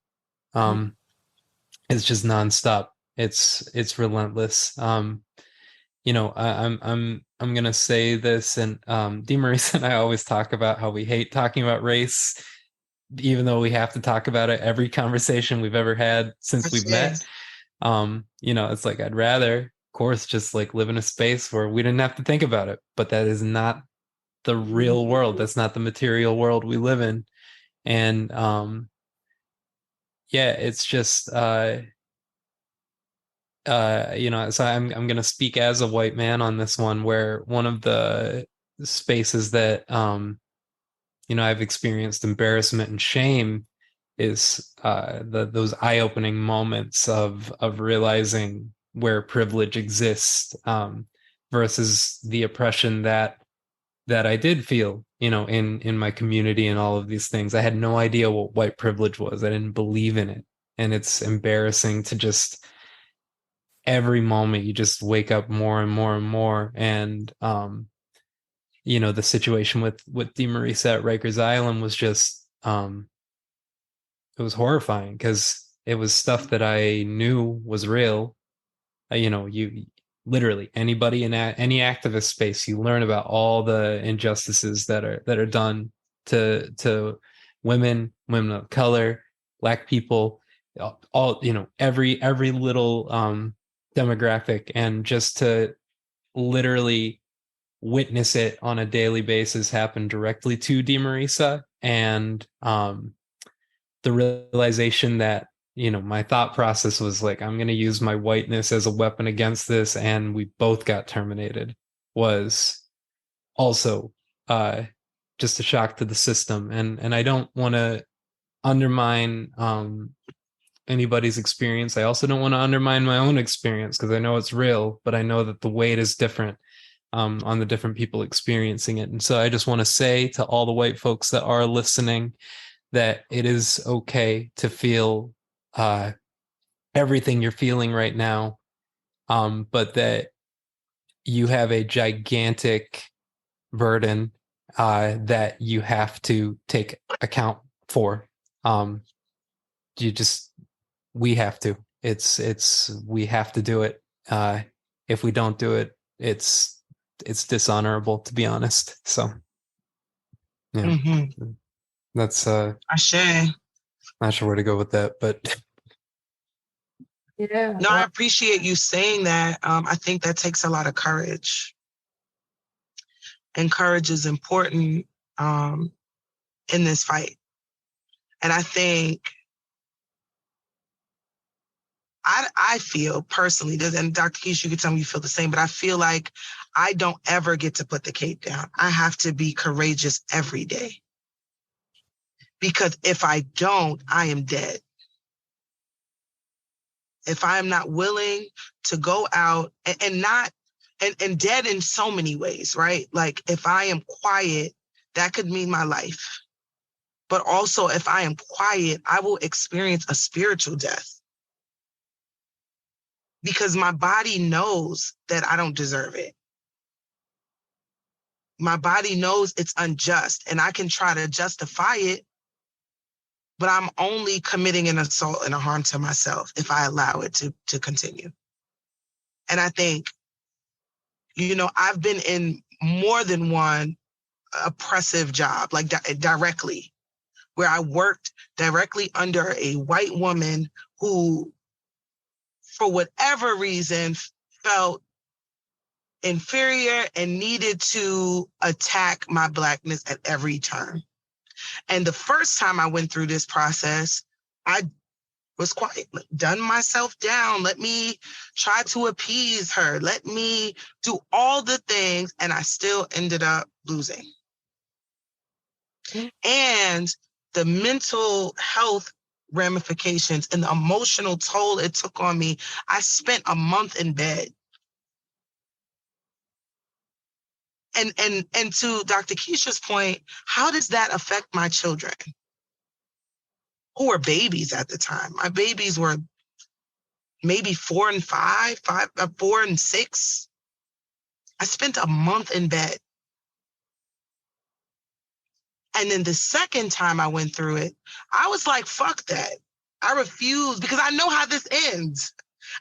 It's just nonstop. It's relentless. You know, I'm gonna say this, and DeMaurice and I always talk about how we hate talking about race, even though we have to talk about it every conversation we've ever had since we've met. You know, it's like I'd rather, of course, just like live in a space where we didn't have to think about it, but that is not the real world. That's not the material world we live in. And yeah, it's just you know, so I'm gonna speak as a white man on this one, where one of the spaces that you know, I've experienced embarrassment and shame is those eye-opening moments of realizing where privilege exists, versus the oppression that I did feel, you know, in my community and all of these things. I had no idea what white privilege was. I didn't believe in it. And it's embarrassing to just every moment you just wake up more and more and more. And you know, the situation with DeMaurice at Rikers Island was just it was horrifying, because it was stuff that I knew was real. You know, you literally, anybody in any activist space, you learn about all the injustices that are done to women of color, Black people, all, you know, every little demographic. And just to literally witness it on a daily basis happen directly to DeMaurice, and the realization that, you know, my thought process was like, I'm going to use my whiteness as a weapon against this, and we both got terminated, was also just a shock to the system. And I don't want to undermine anybody's experience. I also don't want to undermine my own experience, because I know it's real, but I know that the weight is different on the different people experiencing it. And so I just want to say to all the white folks that are listening that it is okay to feel everything you're feeling right now, but that you have a gigantic burden that you have to take account for. We have to. We have to do it. If we don't do it, it's dishonorable, to be honest. So yeah. That's Ashe. not sure where to go with that, but Yeah. No, I appreciate you saying that. I think that takes a lot of courage. And courage is important in this fight. And I think I feel personally, and Dr. Keisha, you can tell me you feel the same, but I feel like I don't ever get to put the cape down. I have to be courageous every day. Because if I don't, I am dead. If I am not willing to go out and and dead in so many ways, right? Like if I am quiet, that could mean my life. But also if I am quiet, I will experience a spiritual death. Because my body knows that I don't deserve it. My body knows it's unjust, and I can try to justify it, but I'm only committing an assault and a harm to myself if I allow it to continue. And I think, I've been in more than one oppressive job, like directly, where I worked directly under a white woman who, for whatever reason, felt inferior and needed to attack my Blackness at every turn. And the first time I went through this process, I was quiet, done myself down. Let me try to appease her. Let me do all the things. And I still ended up losing. And the mental health ramifications and the emotional toll it took on me, I spent a month in bed. And to Dr. Keisha's point, how does that affect my children? Who were babies at the time? My babies were maybe 4 and 5, 4 and 6. I spent a month in bed. And then the second time I went through it, I was like, fuck that. I refuse, because I know how this ends.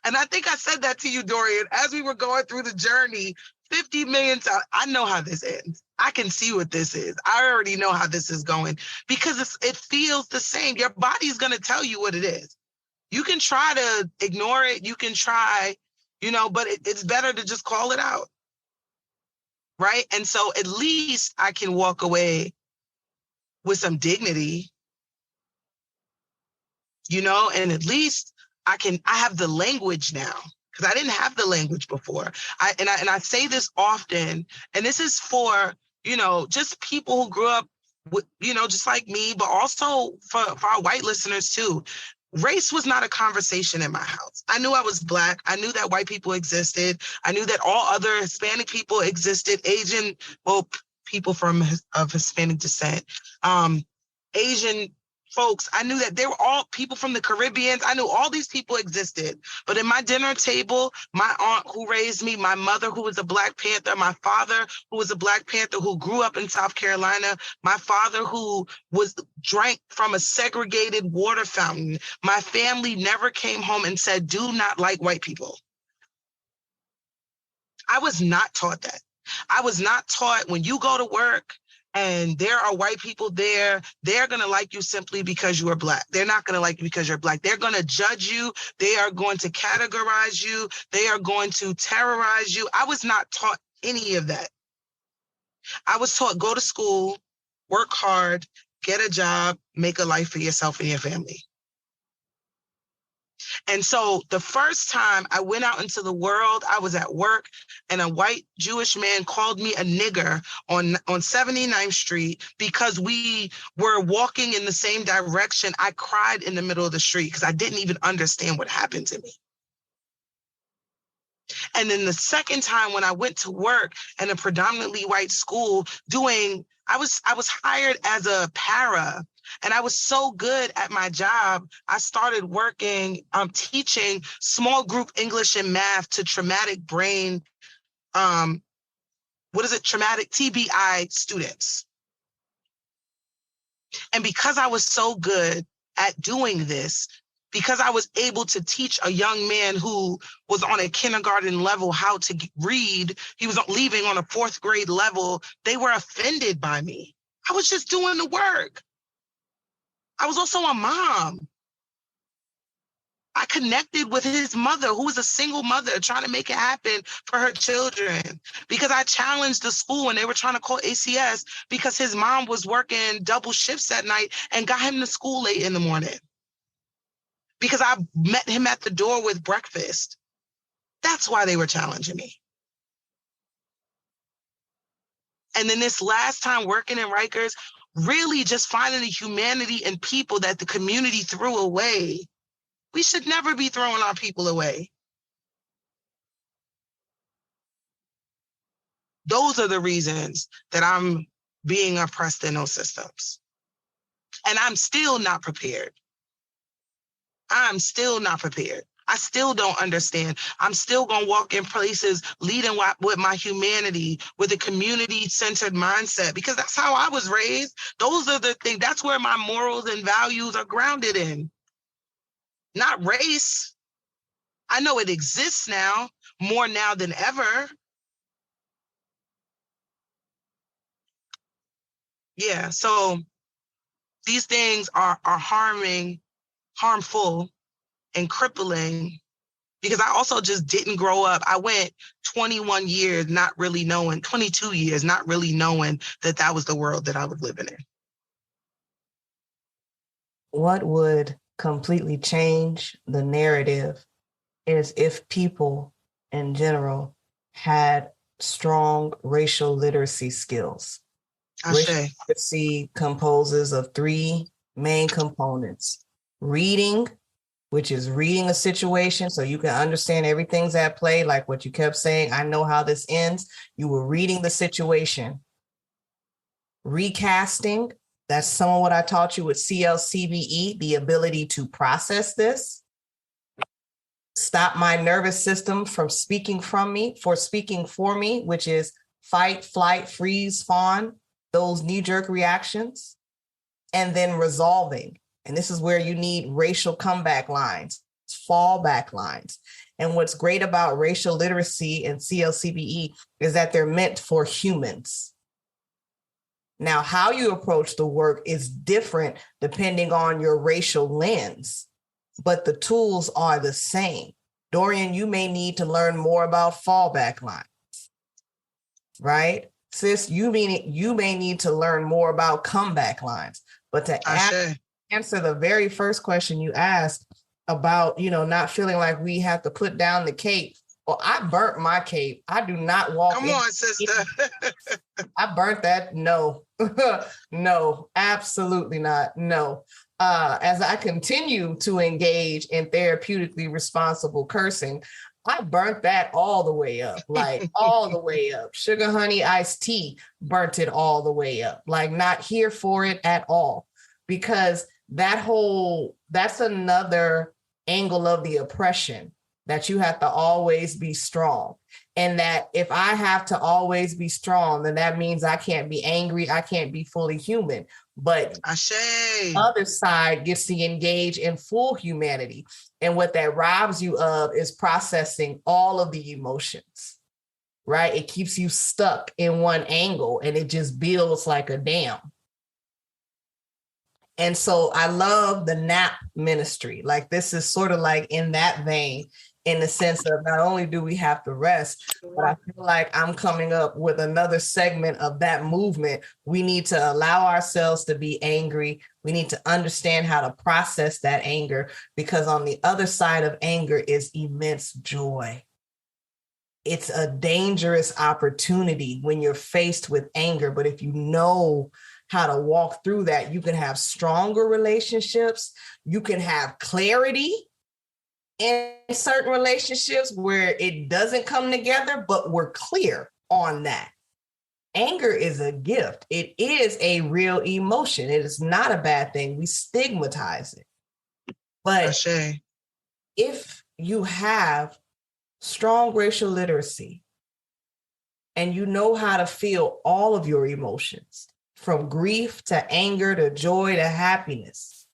And I think I said that to you, Dorian, as we were going through the journey, 50 million times. I know how this ends. I can see what this is. I already know how this is going, because it feels the same. Your body's going to tell you what it is. You can try to ignore it. You can try, but it's better to just call it out. Right. And so at least I can walk away with some dignity, and at least I have the language now, because I didn't have the language before. I say this often, and this is for, just people who grew up with, just like me, but also for our white listeners too. Race was not a conversation in my house. I knew I was Black. I knew that white people existed. I knew that all other Hispanic people existed, Asian, people of Hispanic descent, Asian folks. I knew that they were all people from the Caribbean. I knew all these people existed. But in my dinner table, my aunt who raised me, my mother who was a Black Panther, my father who was a Black Panther who grew up in South Carolina, my father who drank from a segregated water fountain. My family never came home and said, do not like white people. I was not taught that. I was not taught when you go to work and there are white people there, they're going to like you simply because you are Black. They're not going to like you because you're Black. They're going to judge you. They are going to categorize you. They are going to terrorize you. I was not taught any of that. I was taught, go to school, work hard, get a job, make a life for yourself and your family. And so the first time I went out into the world, I was at work and a white Jewish man called me a nigger on 79th Street because we were walking in the same direction. I cried in the middle of the street because I didn't even understand what happened to me. And then the second time when I went to work in a predominantly white school I was hired as a para. And I was so good at my job, I started working, teaching small group English and math to traumatic brain, traumatic TBI students. And because I was so good at doing this, because I was able to teach a young man who was on a kindergarten level how to read, he was leaving on a 4th grade level, they were offended by me. I was just doing the work. I was also a mom. I connected with his mother, who was a single mother trying to make it happen for her children, because I challenged the school when they were trying to call ACS because his mom was working double shifts at night and got him to school late in the morning. Because I met him at the door with breakfast. That's why they were challenging me. And then this last time working in Rikers, really just finding the humanity in people that the community threw away. We should never be throwing our people away. Those are the reasons that I'm being oppressed in those systems. And I'm still not prepared. I'm still not prepared. I still don't understand. I'm still going to walk in places leading with my humanity, with a community-centered mindset, because that's how I was raised. Those are the things, that's where my morals and values are grounded in, not race. I know it exists now, more now than ever. Yeah, so these things are harmful, and crippling, because I also just didn't grow up. I went 21 years not really knowing, 22 years not really knowing that that was the world that I was living in. What would completely change the narrative is if people in general had strong racial literacy skills. Racial literacy composes of three main components: reading, which is reading a situation so you can understand everything's at play, like what you kept saying, I know how this ends. You were reading the situation. Recasting, that's some of what I taught you with CLCBE, the ability to process this. Stop my nervous system from speaking for me, which is fight, flight, freeze, fawn, those knee-jerk reactions. And then resolving. And this is where you need racial comeback lines, fallback lines. And what's great about racial literacy and CLCBE is that they're meant for humans. Now, how you approach the work is different depending on your racial lens, but the tools are the same. Dorian, you may need to learn more about fallback lines, right? Sis, you may need to learn more about comeback lines. But to answer the very first question you asked about, not feeling like we have to put down the cape. Well, I burnt my cape. I do not walk. Come on, sister. I burnt that. No, no, absolutely not. No. As I continue to engage in therapeutically responsible cursing, I burnt that all the way up, like all the way up. Sugar, honey, iced tea, burnt it all the way up, like not here for it at all. Because that's another angle of the oppression, that you have to always be strong. And that if I have to always be strong, then that means I can't be angry. I can't be fully human. But the other side gets to engage in full humanity. And what that robs you of is processing all of the emotions, right? It keeps you stuck in one angle and it just builds like a dam. And so I love the nap ministry. Like this is sort of like in that vein, in the sense of not only do we have to rest, but I feel like I'm coming up with another segment of that movement. We need to allow ourselves to be angry. We need to understand how to process that anger, because on the other side of anger is immense joy. It's a dangerous opportunity when you're faced with anger, but if you know how to walk through that, you can have stronger relationships. You can have clarity in certain relationships where it doesn't come together, but we're clear on that. Anger is a gift. It is a real emotion. It is not a bad thing. We stigmatize it. But if you have strong racial literacy and you know how to feel all of your emotions, from grief to anger to joy to happiness,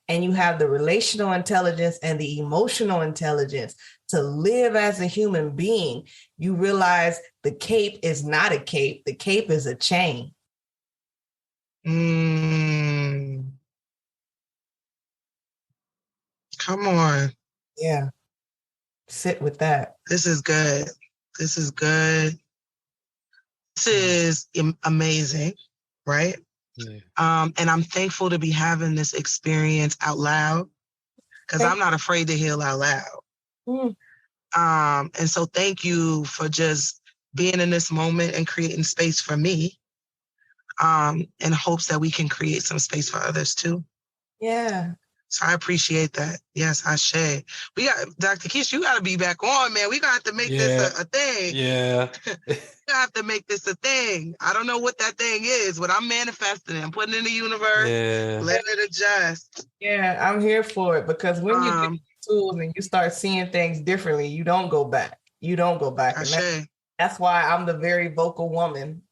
and you have the relational intelligence and the emotional intelligence to live as a human being, you realize the cape is not a cape. The cape is a chain. Come on. Yeah. Sit with that. This is good. This is good. This is amazing, right? Yeah. And I'm thankful to be having this experience out loud, because I'm not afraid to heal out loud. And so thank you for just being in this moment and creating space for me, in hopes that we can create some space for others too. Yeah. So I appreciate that. Yes, I should. We got Dr. Keisha, you gotta be back on, man. We gotta have to make this a thing. Yeah. We have to make this a thing. I don't know what that thing is, but I'm manifesting it. I'm putting it in the universe. Yeah. Let it adjust. Yeah, I'm here for it because when you get tools and you start seeing things differently, you don't go back. You don't go back. And that's why I'm the very vocal woman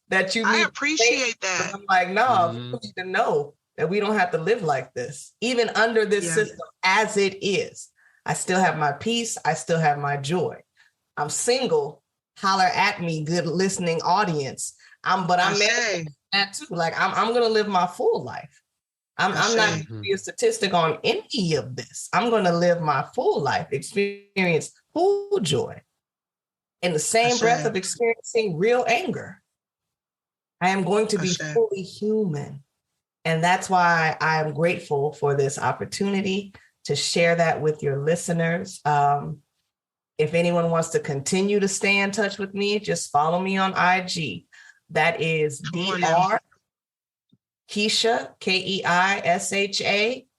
that you need. I appreciate that. I'm like, no, people need to know that we don't have to live like this, even under this system as it is. I still have my peace. I still have my joy. I'm single. Holler at me, good listening audience. But I'm married that too. Like I'm gonna live my full life. I'm not going to be a statistic on any of this. I'm going to live my full life, experience full joy. In the same breath of experiencing real anger, I am going to be fully human. And that's why I am grateful for this opportunity to share that with your listeners. If anyone wants to continue to stay in touch with me, just follow me on IG. That is Dr. Keisha, Keisha,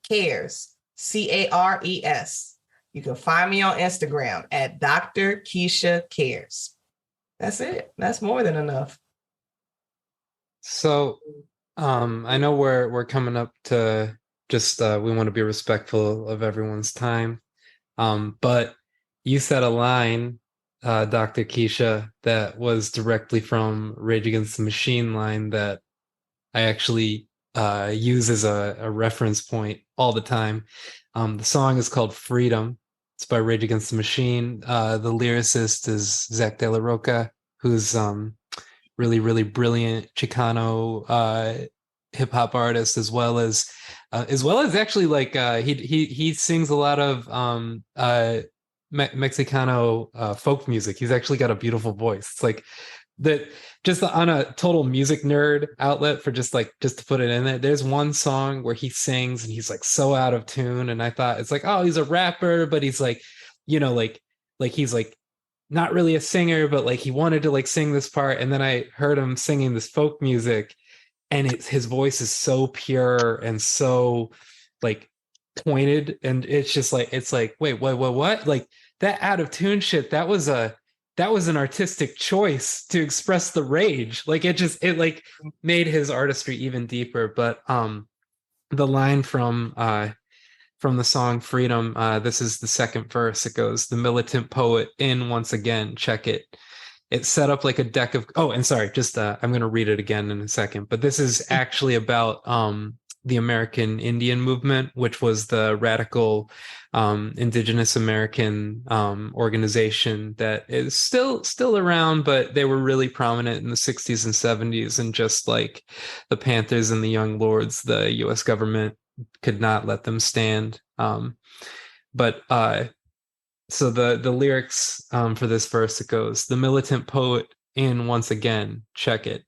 cares, CARES. You can find me on Instagram at Dr. Keisha Cares. That's it. That's more than enough. So I know we're coming up to just we want to be respectful of everyone's time. But you said a line, Dr. Keisha, that was directly from Rage Against the Machine line that I actually use as a reference point all the time. The song is called Freedom. It's by Rage Against the Machine. The lyricist is Zach De La Roca, who's really, really brilliant Chicano hip hop artist, as well as actually like he sings a lot of Mexicano folk music. He's actually got a beautiful voice. It's like that, just on a total music nerd outlet for just to put it in there. There's one song where he sings and he's like so out of tune, and I thought it's like, oh, he's a rapper, but he's like, you know, like he's like not really a singer, but like he wanted to like sing this part, and then I heard him singing this folk music, and his voice is so pure and so like pointed, and it's just like, it's like, wait, what? Like that out of tune shit, that was an artistic choice to express the rage. Like it like made his artistry even deeper. But the line from the song Freedom, this is the second verse. It goes, "The militant poet in once again, check it. It's set up like a deck of..." Oh, and sorry, just I'm going to read it again in a second. But this is actually about the American Indian movement, which was the radical indigenous American organization that is still around, but they were really prominent in the 60s and 70s. And just like the Panthers and the Young Lords, the US government could not let them stand. So the lyrics for this verse, it goes, "The militant poet in once again, check it.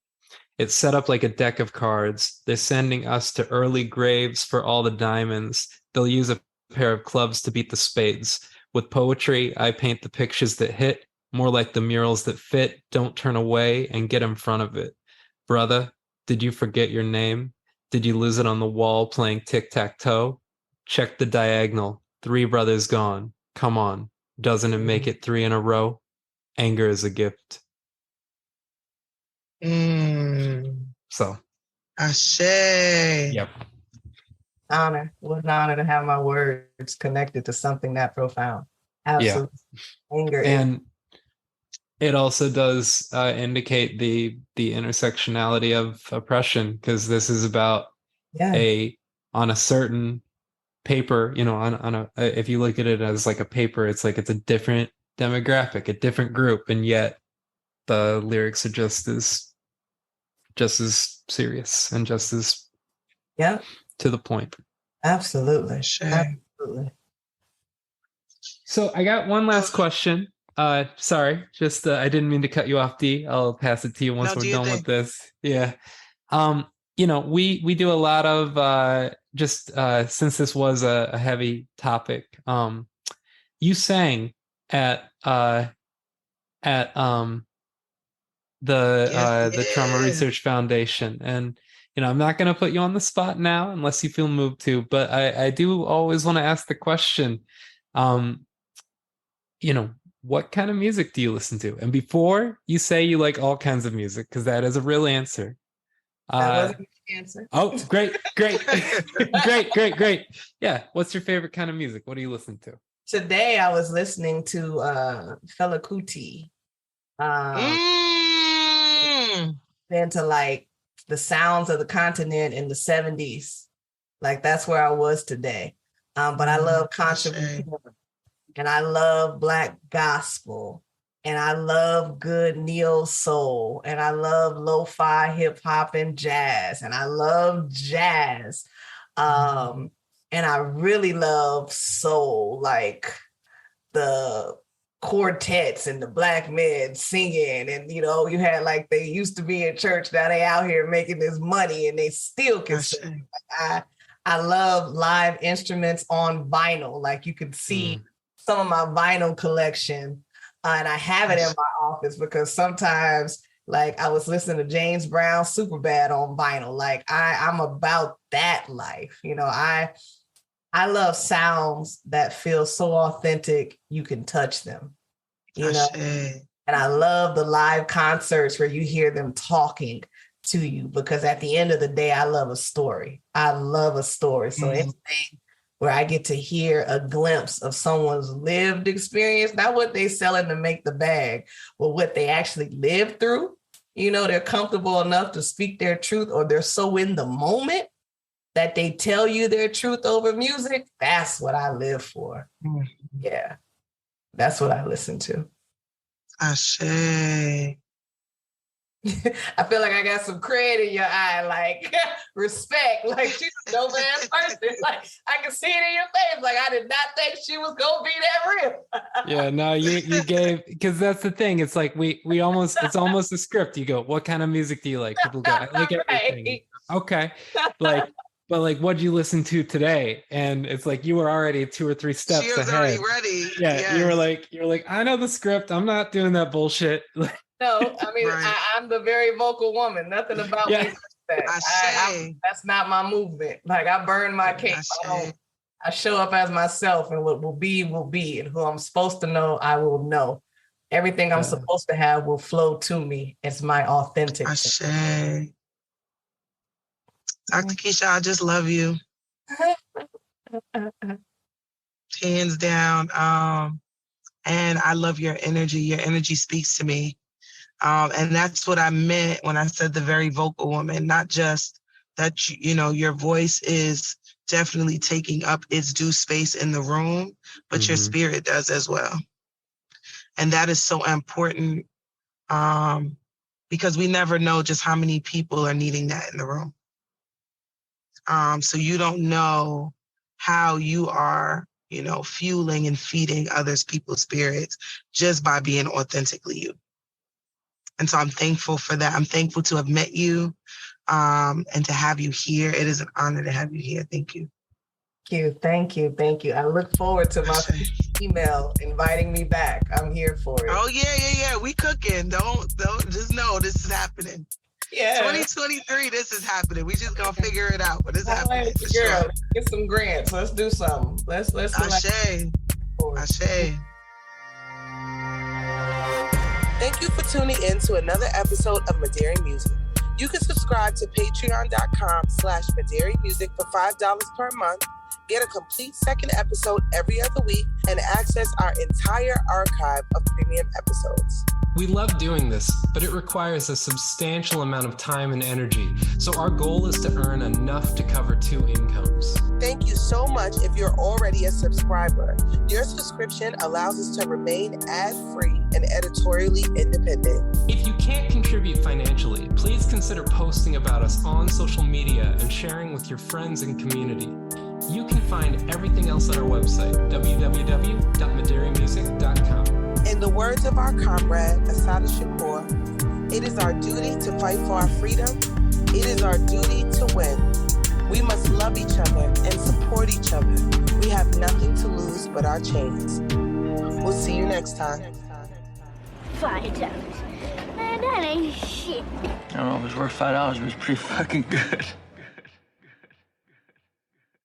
It's set up like a deck of cards. They're sending us to early graves for all the diamonds. They'll use a pair of clubs to beat the spades. With poetry, I paint the pictures that hit, more like the murals that fit. Don't turn away and get in front of it. Brother, did you forget your name? Did you lose it on the wall playing tic-tac-toe? Check the diagonal. 3 brothers gone. Come on. Doesn't it make it 3 in a row? Anger is a gift." So Ashe. Yep. Honor. What an honor to have my words connected to something that profound. Absolutely. Yeah. Anger. And it also does indicate the intersectionality of oppression, because this is about on a certain paper, you know, on a if you look at it as like a paper, it's like it's a different demographic, a different group, and yet the lyrics are just as serious and just as to the point. Absolutely. Absolutely. So I got one last question. Sorry, just I didn't mean to cut you off, D. I'll pass it to you once we're done with this. Yeah. You know, we do a lot of since this was a heavy topic. You sang at the Trauma Research Foundation, and I'm not going to put you on the spot now unless you feel moved to, but I do always want to ask the question, what kind of music do you listen to? And before you say you like all kinds of music, because that is a real answer. That wasn't the answer. Oh, great. Great. Yeah. What's your favorite kind of music? What do you listen to? Today I was listening to Fela Kuti. Into like the sounds of the continent in the 70s. Like that's where I was today. But I love conscious and I love Black gospel, and I love good neo soul, and I love lo-fi hip hop and jazz, and I love jazz. And I really love soul, like the quartets and the black men singing, and you had like they used to be in church, now they out here making this money and they still can sing. Like, I love live instruments on vinyl. Like you could see some of my vinyl collection, and I have it in my office because sometimes, like I was listening to James Brown Superbad on vinyl. Like I'm about that life. I love sounds that feel so authentic you can touch them. And I love the live concerts where you hear them talking to you, because at the end of the day, I love a story. So anything where I get to hear a glimpse of someone's lived experience, not what they selling to make the bag, but what they actually lived through. They're comfortable enough to speak their truth, or they're so in the moment that they tell you their truth over music. That's what I live for. Yeah, that's what I listen to. Ashe. I feel like I got some cred in your eye, like respect. Like she's a dope ass person. Like I can see it in your face. Like I did not think she was gonna be that real. Yeah, no, you gave, because that's the thing. It's like we almost, it's almost a script. You go, what kind of music do you like? People go, I like everything. Right. Okay, but what'd you listen to today? And it's like you were already 2 or 3 steps ahead. She was already ready. Yeah, yes. You were like, I know the script. I'm not doing that bullshit. No, I mean, right. I'm the very vocal woman. Nothing about me. That's not my movement. Like I burn my cape. I show up as myself, and what will be, and who I'm supposed to know, I will know. Everything I'm supposed to have will flow to me. It's my authentic. Ashe. Dr. Keisha, I just love you. Hands down. And I love your energy. Your energy speaks to me. And that's what I meant when I said the very vocal woman, not just that, your voice is definitely taking up its due space in the room, but your spirit does as well. And that is so important because we never know just how many people are needing that in the room. So you don't know how you are, fueling and feeding others people's spirits just by being authentically you. And so I'm thankful for that. I'm thankful to have met you and to have you here. It is an honor to have you here. Thank you. Thank you. I look forward to my email inviting me back. I'm here for it. Oh, yeah. We cooking. Don't just know this is happening. Yeah. 2023, this is happening. We just gonna figure it out, but it's happening. Girl, sure. Get some grants. Let's do something. Let's Ashe. Thank you for tuning in to another episode of Maderi Music. You can subscribe to patreon.com/Maderi Music for $5 per month, get a complete second episode every other week, and access our entire archive of premium episodes. We love doing this, but it requires a substantial amount of time and energy, so our goal is to earn enough to cover 2 incomes. Thank you so much if you're already a subscriber. Your subscription allows us to remain ad-free and editorially independent. If you can't contribute financially, please consider posting about us on social media and sharing with your friends and community. You can find everything else on our website, www.maderimusic.com. In the words of our comrade, Assata Shakur, it is our duty to fight for our freedom. It is our duty to win. We must love each other and support each other. We have nothing to lose but our chains. We'll see you next time. $5. Man, that ain't shit. I don't know if it was worth $5, but it was pretty fucking good.